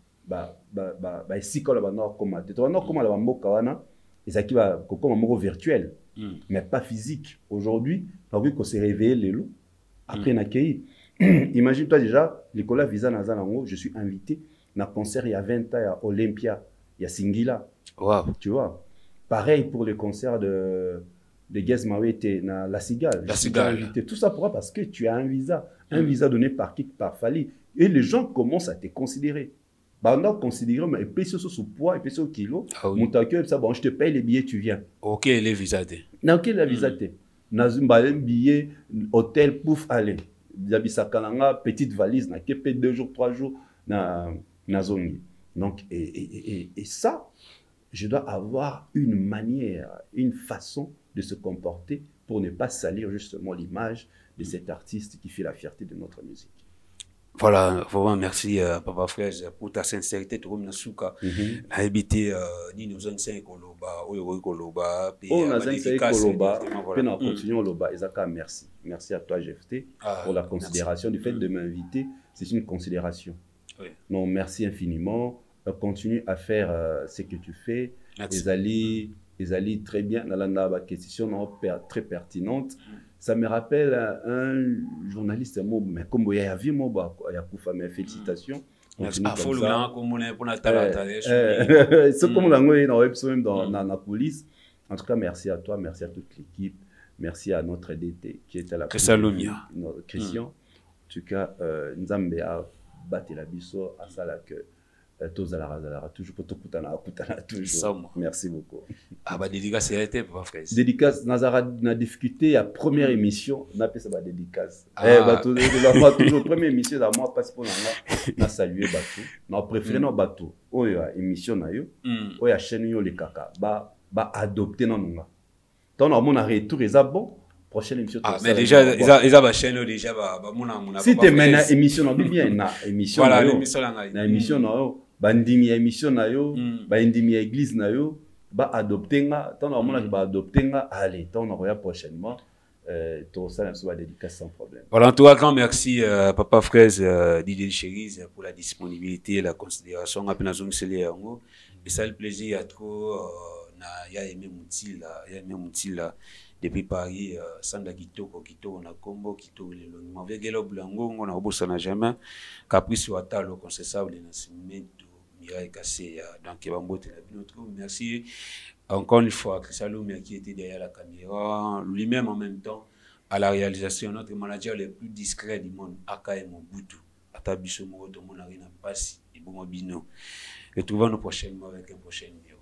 isikola banor komate. To banor komala bamboka wana ezaki ba kokoma moko virtuel mais pas physique. Aujourd'hui, on a vu qu'on s'est réveillé les loups après nakei. Imagine-toi déjà, Nicolas Visa Nazanango, je suis invité na concert il y a 20 ans à Olympia, il y a Singila. Wow. Tu vois. Pareil pour le concert de Gez Mawete na La Cigale. La Cigale. Tout ça pourquoi? Parce que tu as un visa donné par qui? Par Fali. Et les gens commencent à te considérer. Bah, on a considéré, mais puis sur ce poids, et puis sur kilo, mon taquet, ça, bon, je te paye les billets, tu viens. Ok, les visatés. Non, ok, la visaté. Nazumba, un billet, hôtel, pouf, allez. Yabisakalanga, petite valise, na kepe 2 jours, 3 jours, na zone. Donc, et ça, je dois avoir une manière, une façon de se comporter pour ne pas salir justement l'image de cet artiste qui fait la fierté de notre musique. Voilà, vraiment merci Papa Fraise pour ta sincérité. Tu as souka. Na habité ni nous on sait koloba, oyo koloba. On a sait koloba. Puis on continue koloba. Ezaka merci. Merci à toi GFT pour la considération du fait de m'inviter. C'est une considération. Oui. Non, merci infiniment. Continue à faire ce que tu fais. Les alliés très bien. La question très pertinente. Ça me rappelle un journaliste, mais comme il y a vu, il y a mes félicitations. C'est comme dans la police. En tout cas, merci à toi, merci à toute l'équipe, merci à notre DT qui était là. Christian. En tout cas, Nzambe a battu la biso à ça là que toujours pour tout toujours. Merci beaucoup. Ah bah dédicace c'était Papa Fraise. Dédicace Nazara n'a discuté la première émission, on appelle ça bah dédicace. Toujours première émission dans moi passe pour na saluer bateau. Na préféré no bateau. Oya émission na yo. Oya chaîne yo les kaka. Ba adopter non nga. Tant on a retour et ça bon. Prochaine émission. Ah mais déjà ils a chaîne déjà ba mon si tu mènes na émission bien na émission. Voilà l'émission là. Na émission na yo. Bandimi ya émission na yo, bandimi ya église na yo, ba adopter nga, tant on a ba adopter nga, allez, tant on a prochainement, tout ça nous va dédicace sans problème. Voilà, en tout cas, grand merci Papa Fraise Didier Cherise pour la disponibilité, la considération, à peine à zone scellée yango, et ça le plaisir à trop, na ya aimé Moutila, depuis Paris, Sanda Kitoko na Combo Kitoko le long, avec Gelo Blango, on a obosa na jamais, Caprice Watalo, concessable de Nascimento. Donc, merci encore une fois à Christian Lumia qui était derrière la caméra, lui-même en même temps à la réalisation, notre manager le plus discret du monde, Akae Mobutu, Atabiso Moro, Tomonarina Passi et Bomobino. Retrouvons-nous prochainement avec un prochain numéro.